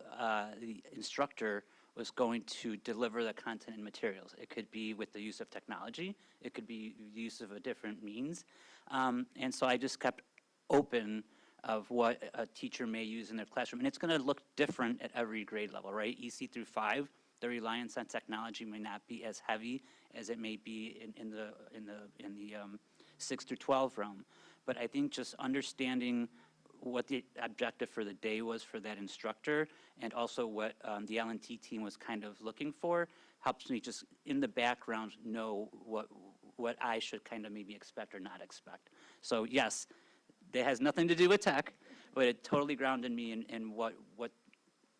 the instructor was going to deliver the content and materials. It could be with the use of technology. It could be use of a different means. And so I just kept open of what a teacher may use in their classroom. And it's going to look different at every grade level, right? EC through 5, the reliance on technology may not be as heavy as it may be in the 6 through 12 realm. But I think just understanding what the objective for the day was for that instructor and also what the L&T team was kind of looking for helps me just in the background know what I should kind of maybe expect or not expect. So yes, that has nothing to do with tech, but it totally grounded me in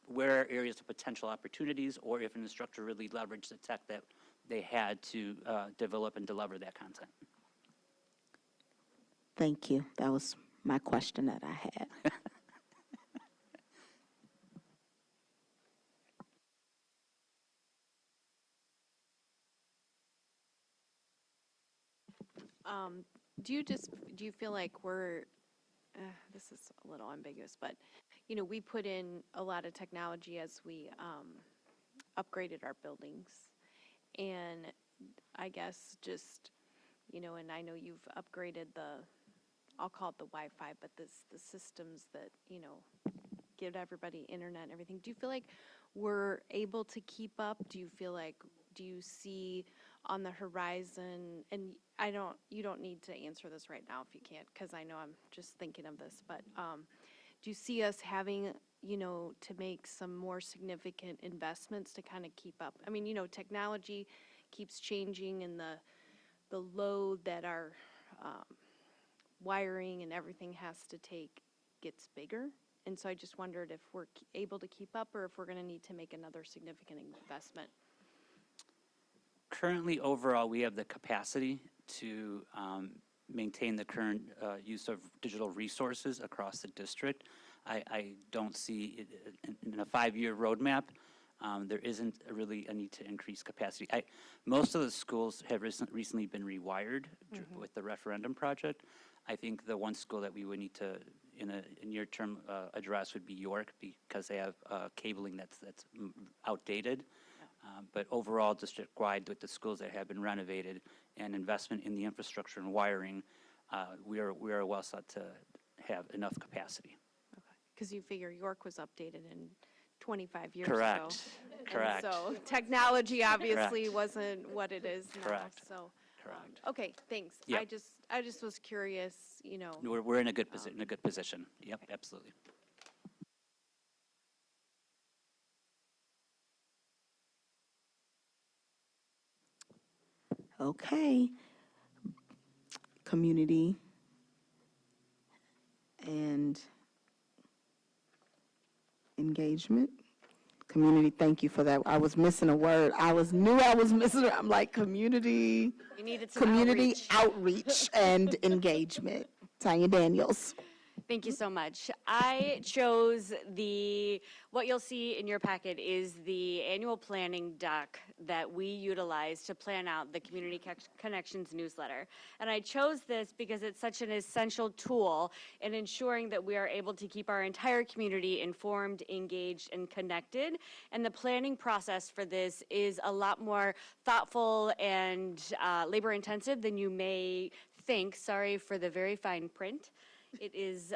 where are areas of potential opportunities, or if an instructor really leveraged the tech that they had to develop and deliver that content. Thank you. That was my question that I had. Do you feel like this is a little ambiguous, but, we put in a lot of technology as we upgraded our buildings. And I guess just, and I know you've upgraded I'll call it the Wi-Fi, but the systems that, give everybody internet and everything. Do you feel like we're able to keep up? Do you see on the horizon, and you don't need to answer this right now if you can't, because I know I'm just thinking of this, but do you see us having, to make some more significant investments to kind of keep up? I mean, technology keeps changing, and the load that our wiring and everything has to take gets bigger. And so I just wondered if we're able to keep up, or if we're going to need to make another significant investment. Currently, overall, we have the capacity to maintain the current use of digital resources across the district. I don't see it in a 5-year roadmap. There isn't really a need to increase capacity. Most of the schools have recently been rewired with the referendum project. I think the one school that we would need to, in a near-term address, would be York, because they have cabling that's outdated. But overall, district-wide, with the schools that have been renovated and investment in the infrastructure and wiring, we are well set to have enough capacity. Okay. Because you figure York was updated in 25 years Correct. ago. Correct. And so technology obviously wasn't what it is now. Correct. So, Correct. okay, thanks. Yep. I just was curious, We're in a good position. Yep, absolutely. Okay. Community and engagement. Community, thank you for that. I was missing a word. Knew I was missing it. I'm like, community. You needed some Community outreach and engagement. Tanya Daniels. Thank you so much. I chose what you'll see in your packet is the annual planning deck that we utilize to plan out the Community Connections newsletter. And I chose this because it's such an essential tool in ensuring that we are able to keep our entire community informed, engaged, and connected. And the planning process for this is a lot more thoughtful and labor-intensive than you may think. Sorry for the very fine print. It is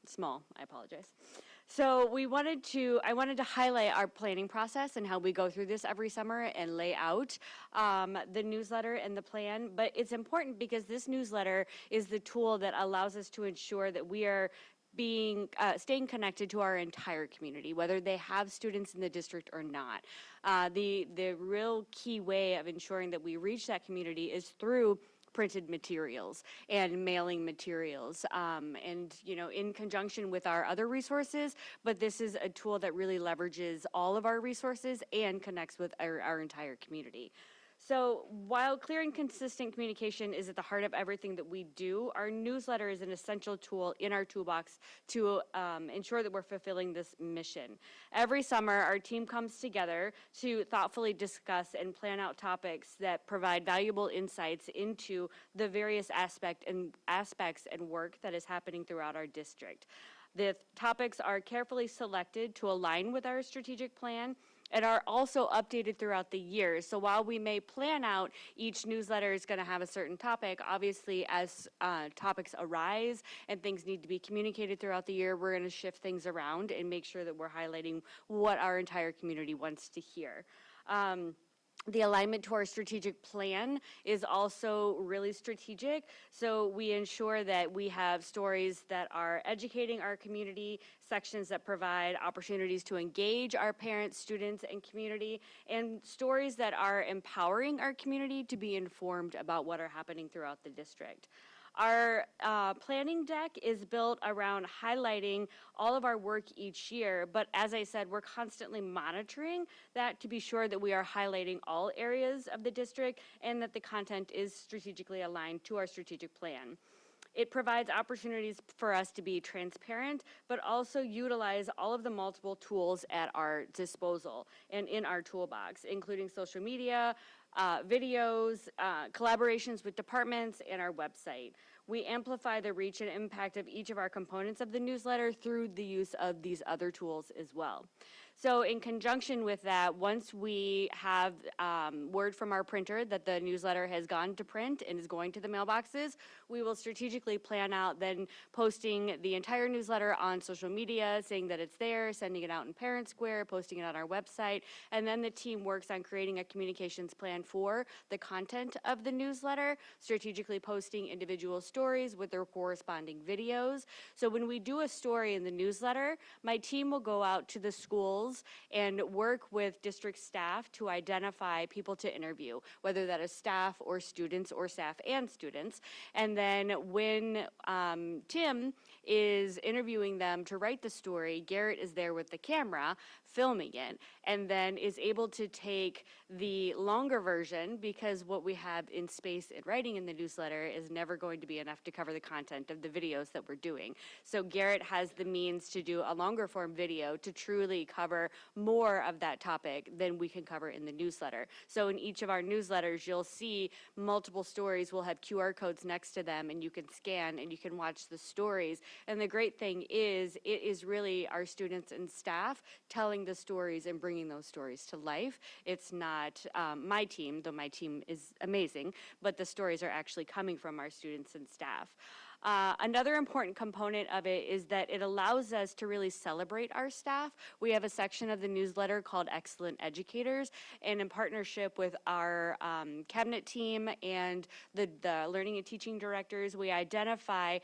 small, I apologize. So I wanted to highlight our planning process and how we go through this every summer and lay out the newsletter and the plan. But it's important because this newsletter is the tool that allows us to ensure that we are staying connected to our entire community, whether they have students in the district or not. The real key way of ensuring that we reach that community is through printed materials and mailing materials, and in conjunction with our other resources, but this is a tool that really leverages all of our resources and connects with our entire community. So while clear and consistent communication is at the heart of everything that we do, our newsletter is an essential tool in our toolbox to ensure that we're fulfilling this mission. Every summer, our team comes together to thoughtfully discuss and plan out topics that provide valuable insights into the various aspects and work that is happening throughout our district. The topics are carefully selected to align with our strategic plan and are also updated throughout the year. So while we may plan out each newsletter is going to have a certain topic, obviously as topics arise and things need to be communicated throughout the year, we're going to shift things around and make sure that we're highlighting what our entire community wants to hear. The alignment to our strategic plan is also really strategic. So we ensure that we have stories that are educating our community, sections that provide opportunities to engage our parents, students, and community, and stories that are empowering our community to be informed about what are happening throughout the district. Our planning deck is built around highlighting all of our work each year, but as I said, we're constantly monitoring that to be sure that we are highlighting all areas of the district and that the content is strategically aligned to our strategic plan. It provides opportunities for us to be transparent, but also utilize all of the multiple tools at our disposal and in our toolbox, including social media, videos, collaborations with departments, and our website. We amplify the reach and impact of each of our components of the newsletter through the use of these other tools as well. So in conjunction with that, once we have word from our printer that the newsletter has gone to print and is going to the mailboxes, we will strategically plan out then posting the entire newsletter on social media, saying that it's there, sending it out in Parent Square, posting it on our website, and then the team works on creating a communications plan for the content of the newsletter, strategically posting individual stories with their corresponding videos. So when we do a story in the newsletter, my team will go out to the schools and work with district staff to identify people to interview, whether that is staff or students or staff and students. And then when Tim is interviewing them to write the story, Garrett is there with the camera filming it, and then is able to take the longer version, because what we have in space in writing in the newsletter is never going to be enough to cover the content of the videos that we're doing. So Garrett has the means to do a longer form video to truly cover more of that topic than we can cover in the newsletter. So in each of our newsletters, you'll see multiple stories will have QR codes next to them, and you can scan and you can watch the stories. And the great thing is, it is really our students and staff telling the stories and bringing those stories to life. It's not my team, though my team is amazing, but the stories are actually coming from our students and staff. Another important component of it is that it allows us to really celebrate our staff. We have a section of the newsletter called Excellent Educators, and in partnership with our cabinet team and the learning and teaching directors, we identify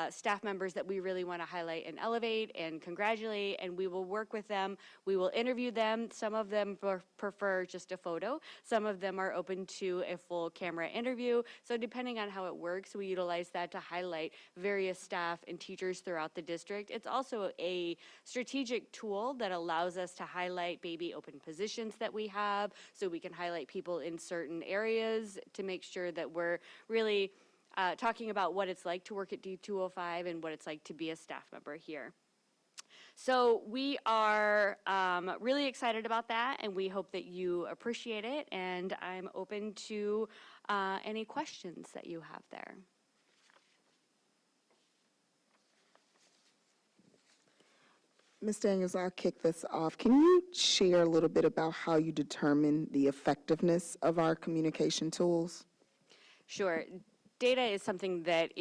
staff members that we really want to highlight and elevate and congratulate, and we will work with them. We will interview them. Some of them prefer just a photo. Some of them are open to a full camera interview. So depending on how it works, we utilize that to highlight various staff and teachers throughout the district. It's also a strategic tool that allows us to highlight maybe open positions that we have, so we can highlight people in certain areas to make sure that we're really talking about what it's like to work at D205 and what it's like to be a staff member here. So we are really excited about that, and we hope that you appreciate it, and I'm open to any questions that you have there. Ms. Daniels, I'll kick this off. Can you share a little bit about how you determine the effectiveness of our communication tools? Sure. Data is something that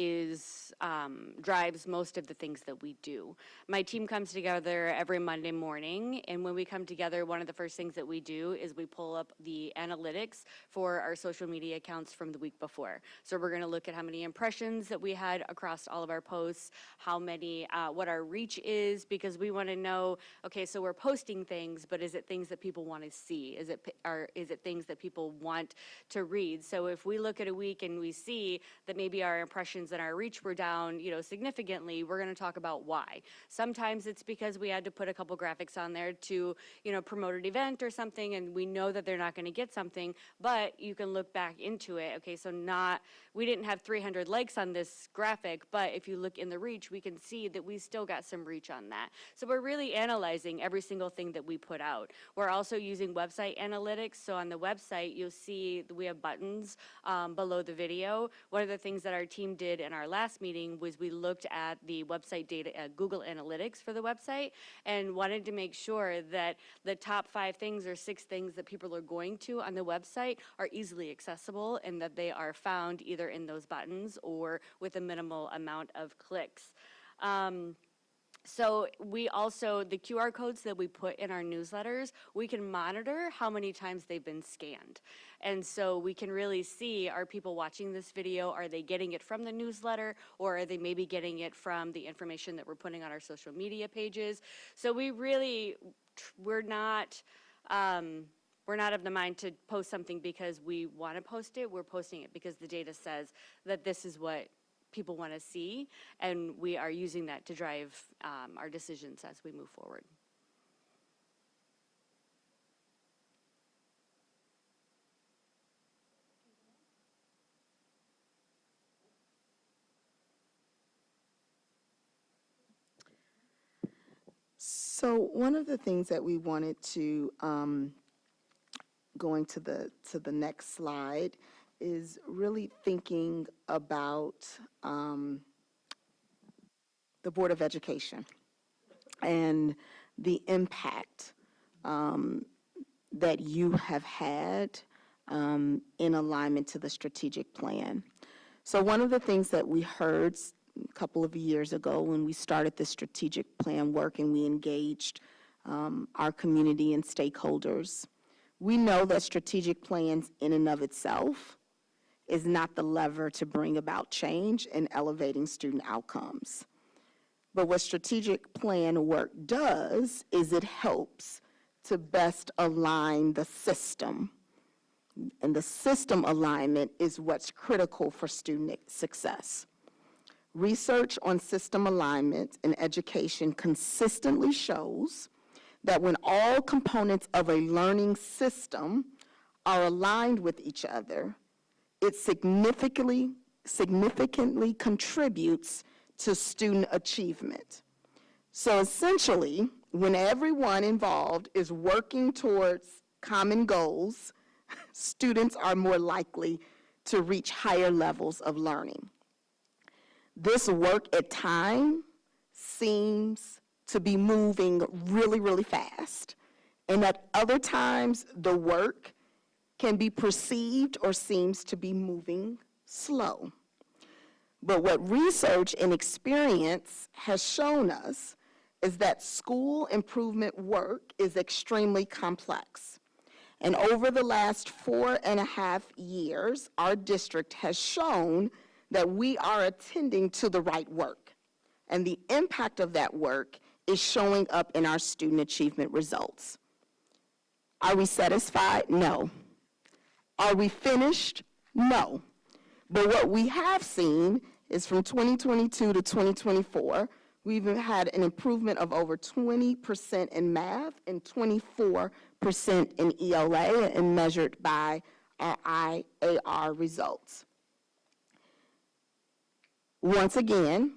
drives most of the things that we do. My team comes together every Monday morning, and when we come together, one of the first things that we do is we pull up the analytics for our social media accounts from the week before. So we're going to look at how many impressions that we had across all of our posts, how many, what our reach is, because we want to know, okay, so we're posting things, but is it things that people want to see? Is it things that people want to read? So if we look at a week and we see that maybe our impressions and our reach were down, significantly, we're going to talk about why. Sometimes it's because we had to put a couple graphics on there to, promote an event or something, and we know that they're not going to get something, but you can look back into it. Okay, so we didn't have 300 likes on this graphic, but if you look in the reach, we can see that we still got some reach on that. So we're really analyzing every single thing that we put out. We're also using website analytics. So on the website, you'll see that we have buttons below the video. One of the things that our team did in our last meeting was we looked at the website data, Google Analytics for the website, and wanted to make sure that the top 5 things or 6 things that people are going to on the website are easily accessible and that they are found either in those buttons or with a minimal amount of clicks. So we also, the QR codes that we put in our newsletters, we can monitor how many times they've been scanned. And so we can really see, are people watching this video, are they getting it from the newsletter, or are they maybe getting it from the information that we're putting on our social media pages? So we're not of the mind to post something because we want to post it. We're posting it because the data says that this is what people want to see, and we are using that to drive our decisions as we move forward. So one of the things that we wanted to, going to the next slide, is really thinking about the Board of Education and the impact that you have had in alignment to the strategic plan. So one of the things that we heard a couple of years ago when we started the strategic plan work and we engaged our community and stakeholders, we know that strategic plans in and of itself is not the lever to bring about change and elevating student outcomes. But what strategic plan work does is it helps to best align the system. And the system alignment is what's critical for student success. Research on system alignment in education consistently shows that when all components of a learning system are aligned with each other, it significantly contributes to student achievement. So essentially, when everyone involved is working towards common goals, students are more likely to reach higher levels of learning. This work at times seems to be moving really, really fast, and at other times the work can be perceived or seems to be moving slow. But what research and experience has shown us is that school improvement work is extremely complex. And over the last 4.5 years, our district has shown that we are attending to the right work. And the impact of that work is showing up in our student achievement results. Are we satisfied? No. Are we finished? No. But what we have seen is from 2022 to 2024, we've had an improvement of over 20% in math and 24% in ELA, and measured by our IAR results. Once again,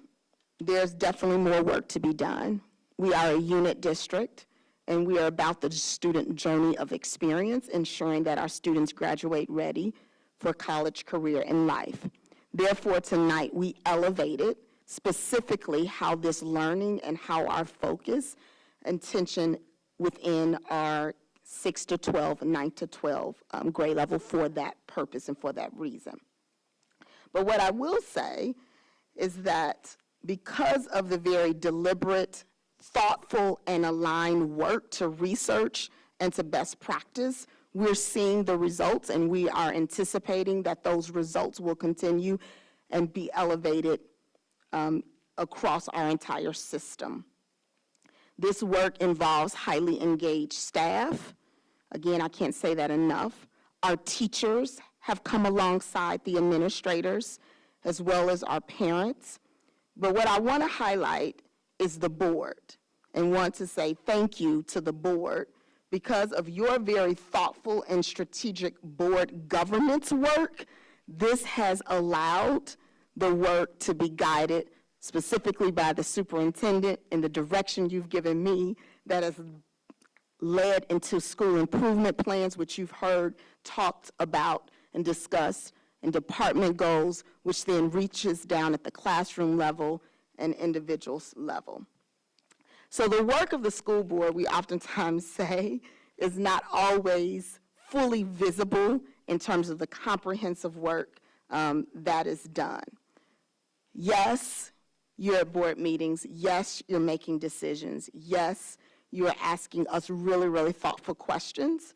there's definitely more work to be done. We are a unit district, and we are about the student journey of experience, ensuring that our students graduate ready for college, career, and life. Therefore, tonight, we elevated specifically how this learning and how our focus and tension within our 6 to 12 and 9 to 12 grade level for that purpose and for that reason. But what I will say is that because of the very deliberate, thoughtful, and aligned work to research and to best practice, we're seeing the results, and we are anticipating that those results will continue and be elevated across our entire system. This work involves highly engaged staff. Again, I can't say that enough. Our teachers have come alongside the administrators as well as our parents. But what I want to highlight is the board, and want to say thank you to the board because of your very thoughtful and strategic board governance work. This has allowed the work to be guided specifically by the superintendent in the direction you've given me that has led into school improvement plans, which you've heard talked about and discussed, and department goals, which then reaches down at the classroom level and individuals level. So the work of the school board, we oftentimes say, is not always fully visible in terms of the comprehensive work that is done. Yes, you're at board meetings. Yes, you're making decisions. Yes, you are asking us really, really thoughtful questions.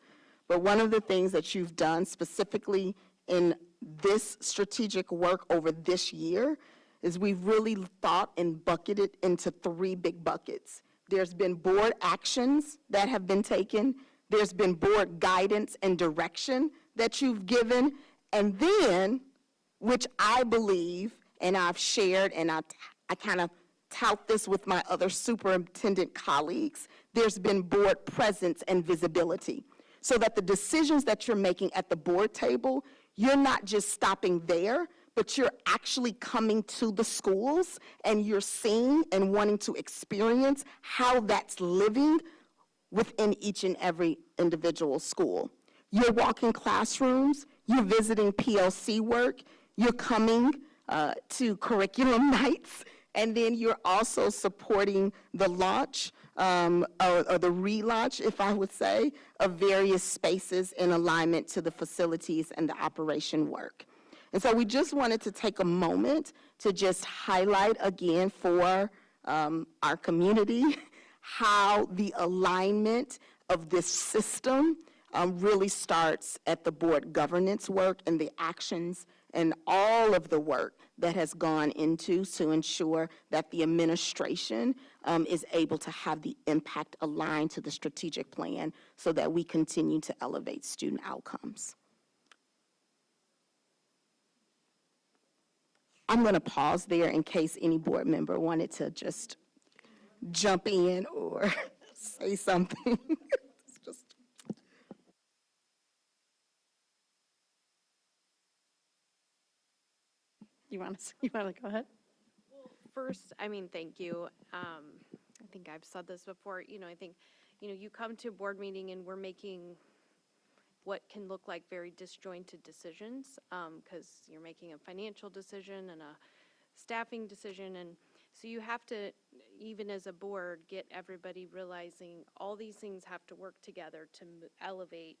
But one of the things that you've done specifically in this strategic work over this year is we've really thought and bucketed into 3 big buckets. There's been board actions that have been taken. There's been board guidance and direction that you've given. And then, which I believe, and I've shared, and I kind of tout this with my other superintendent colleagues, there's been board presence and visibility. So that the decisions that you're making at the board table, you're not just stopping there, but you're actually coming to the schools and you're seeing and wanting to experience how that's living within each and every individual school. You're walking classrooms, you're visiting PLC work, you're coming to curriculum nights, and then you're also supporting the launch or the relaunch, if I would say, of various spaces in alignment to the facilities and the operation work. And so we just wanted to take a moment to just highlight again for our community how the alignment of this system really starts at the board governance work and the actions and all of the work that has gone into to ensure that the administration is able to have the impact aligned to the strategic plan so that we continue to elevate student outcomes. I'm going to pause there in case any board member wanted to just jump in or say something. It's just... You want to go ahead? First, I mean, thank you. I think I've said this before, I think, you come to a board meeting and we're making what can look like very disjointed decisions, because you're making a financial decision and a staffing decision. And so you have to, even as a board, get everybody realizing all these things have to work together to elevate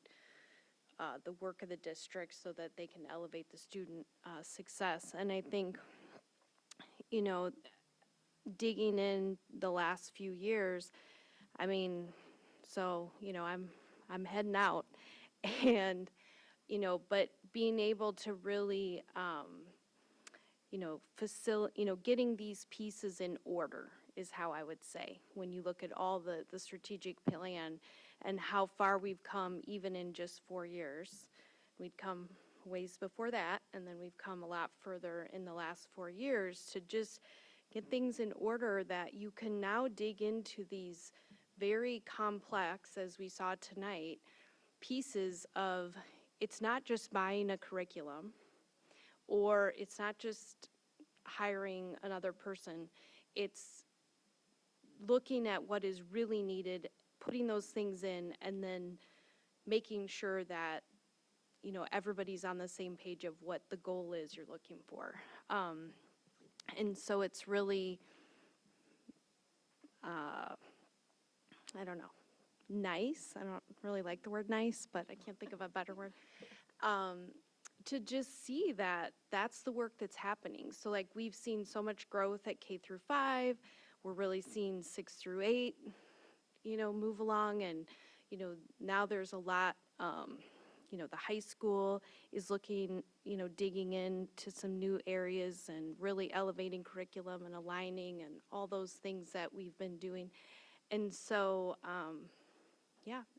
the work of the district so that they can elevate the student success. And I think, digging in the last few years, I mean, so, I'm heading out and, but being able to really, getting these pieces in order is how I would say, when you look at all the strategic plan and how far we've come even in just 4 years. We'd come ways before that, and then we've come a lot further in the last 4 years to just get things in order that you can now dig into these very complex, as we saw tonight, pieces of, it's not just buying a curriculum, or it's not just hiring another person. It's looking at what is really needed, putting those things in, and then making sure that, everybody's on the same page of what the goal is you're looking for. And so it's really, I don't know, nice. I don't really like the word nice, but I can't think of a better word. To just see that that's the work that's happening. So like we've seen so much growth at K through 5. We're really seeing 6 through 8, move along. And, now there's a lot, the high school is looking, digging into some new areas and really elevating curriculum and aligning and all those things that we've been doing. And so,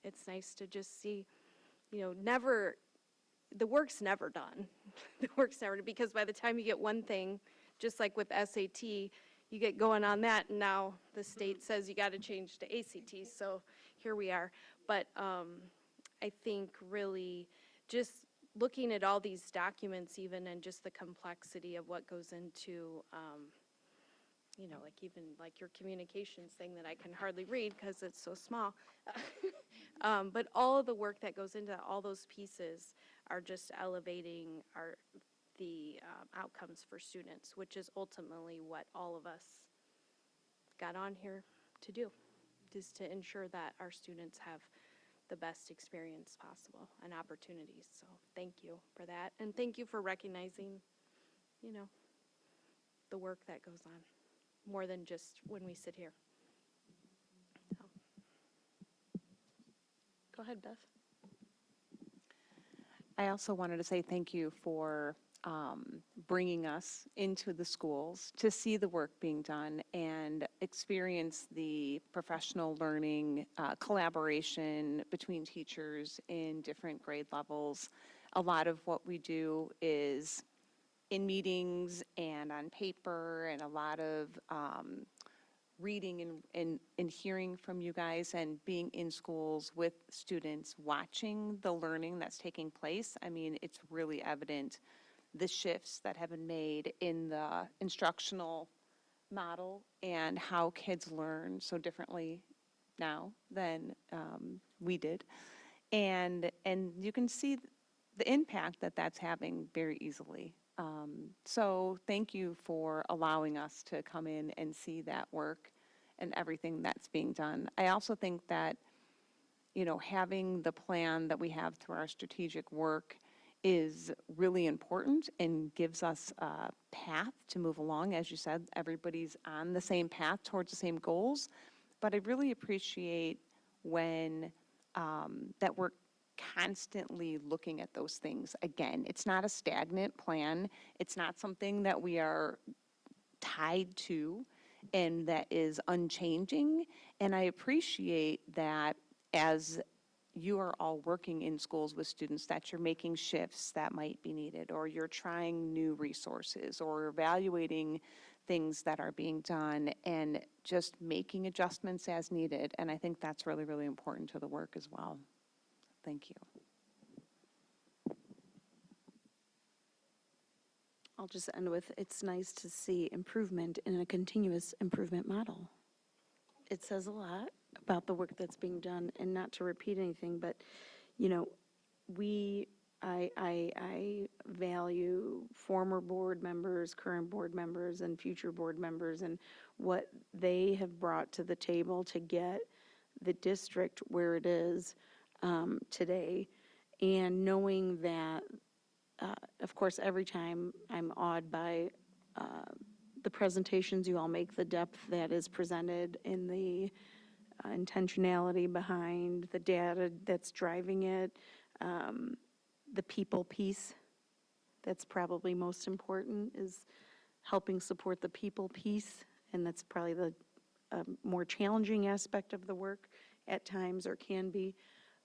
it's nice to just see, the work's never done. The work's never, because by the time you get one thing, just like with SAT, you get going on that, and now the state says you got to change to ACT, so here we are. But I think really just looking at all these documents even and just the complexity of what goes into, like even like your communications thing that I can hardly read because it's so small. But all of the work that goes into all those pieces are just elevating the outcomes for students, which is ultimately what all of us got on here to do, is to ensure that our students have the best experience possible and opportunities. So thank you for that. And thank you for recognizing, the work that goes on, more than just when we sit here. So. Go ahead, Beth. I also wanted to say thank you for bringing us into the schools to see the work being done and experience the professional learning, collaboration between teachers in different grade levels. A lot of what we do is in meetings and on paper, and a lot of reading and hearing from you guys and being in schools with students, watching the learning that's taking place. I mean, it's really evident the shifts that have been made in the instructional model and how kids learn so differently now than we did. And you can see the impact that that's having very easily. So thank you for allowing us to come in and see that work and everything that's being done. I also think that, you know, having the plan that we have through our strategic work is really important and gives us a path to move along. As you said, everybody's on the same path towards the same goals. But I really appreciate when that we're constantly looking at those things again. It's not a stagnant plan. It's not something that we are tied to and that is unchanging. And I appreciate that as you are all working in schools with students, that you're making shifts that might be needed, or you're trying new resources, or evaluating things that are being done and just making adjustments as needed. And I think that's really, really important to the work as well. Thank you. I'll just end with, it's nice to see improvement in a continuous improvement model. It says a lot about the work that's being done, and not to repeat anything, but, you know, I value former board members, current board members, and future board members, and what they have brought to the table to get the district where it is today, and knowing that, of course, every time I'm awed by the presentations you all make, the depth that is presented, in the intentionality behind the data that's driving it, the people piece that's probably most important is helping support the people piece, and that's probably the more challenging aspect of the work at times, or can be.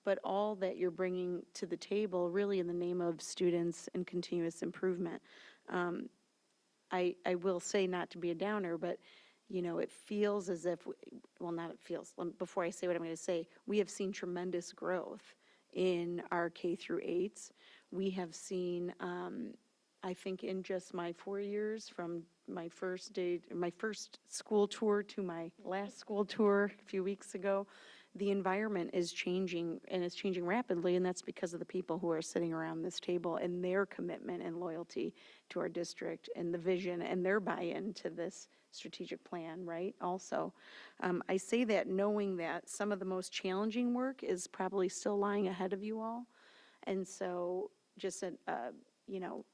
But all that you're bringing to the table, really in the name of students and continuous improvement. I will say, not to be a downer, but, you know, it feels as if, well, not it feels, before I say what I'm going to say, we have seen tremendous growth in our K through 8s. We have seen, I think in just my 4 years, from my first day, my first school tour to my last school tour a few weeks ago, the environment is changing, and it's changing rapidly, and that's because of the people who are sitting around this table and their commitment and loyalty to our district and the vision and their buy-in to this strategic plan, right? Also, I say that knowing that some of the most challenging work is probably still lying ahead of you all. And so just, you know,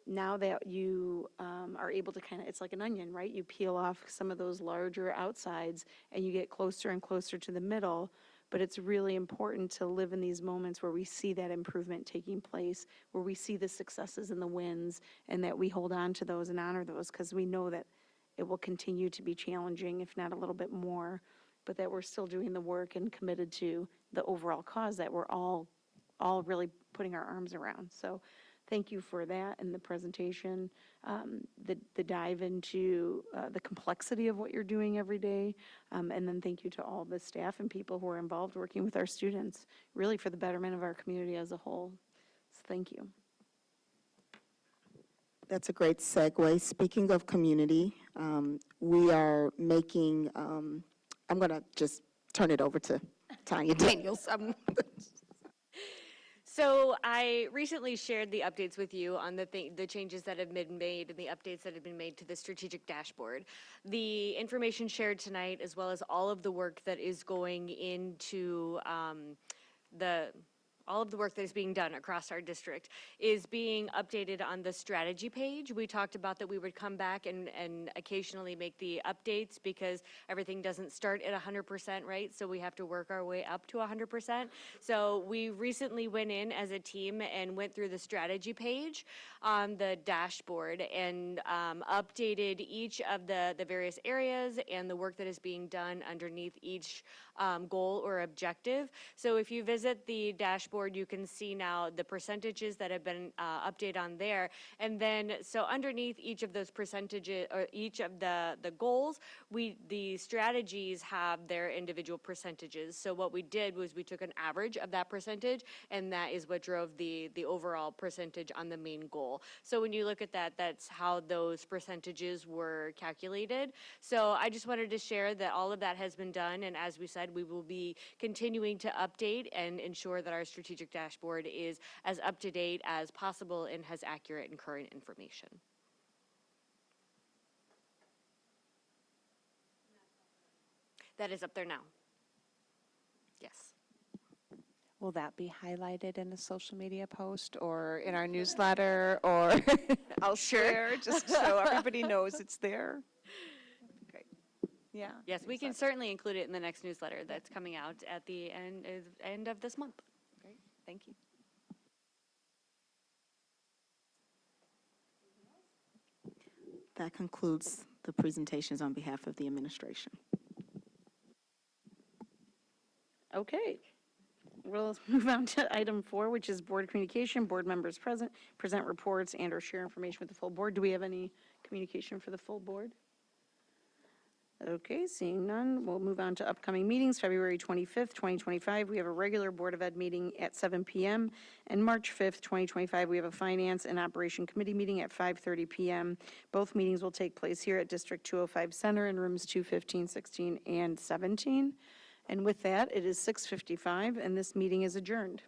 now that you are able to kind of, it's like an onion, right? You peel off some of those larger outsides and you get closer and closer to the middle. But it's really important to live in these moments where we see that improvement taking place, where we see the successes and the wins, and that we hold on to those and honor those, because we know that it will continue to be challenging, if not a little bit more, but that we're still doing the work and committed to the overall cause that we're all really putting our arms around. So thank you for that and the presentation, the dive into the complexity of what you're doing every day, and then thank you to all the staff and people who are involved working with our students, really for the betterment of our community as a whole. So thank you. That's a great segue. Speaking of community, we are making, I'm going to just turn it over to Tanya Daniels. So I recently shared the updates with you on the changes that have been made and the updates that have been made to the strategic dashboard. The information shared tonight, as well as all of the work that is going into all of the work that is being done across our district, is being updated on the strategy page. We talked about that we would come back and occasionally make the updates, because everything doesn't start at 100%, right? So we have to work our way up to 100%. So we recently went in as a team and went through the strategy page on the dashboard and updated each of the various areas and the work that is being done underneath each goal or objective. So if you visit the dashboard, you can see now the percentages that have been updated on there. And then, so underneath each of those percentages, or each of the goals, the strategies have their individual percentages. So what we did was we took an average of that percentage, and that is what drove the overall percentage on the main goal. So when you look at that, that's how those percentages were calculated. So I just wanted to share that all of that has been done, and as we said, we will be continuing to update and ensure that our strategic dashboard is as up to date as possible and has accurate and current information. That is up there now. Yes. Will that be highlighted in a social media post or in our newsletter or elsewhere, just so everybody knows it's there? Great. Yeah. Yes, we can certainly include it in the next newsletter that's coming out at the end of this month. Great, thank you. That concludes the presentations on behalf of the administration. Okay. We'll move on to item 4, which is board communication. Board members present reports and/or share information with the full board. Do we have any communication for the full board? Okay, seeing none, we'll move on to upcoming meetings. February 25th, 2025, we have a regular Board of Ed meeting at 7 p.m. And March 5th, 2025, we have a Finance and Operation Committee meeting at 5:30 p.m. Both meetings will take place here at District 205 Center in rooms 215, 16, and 17. And with that, it is 6:55, and this meeting is adjourned.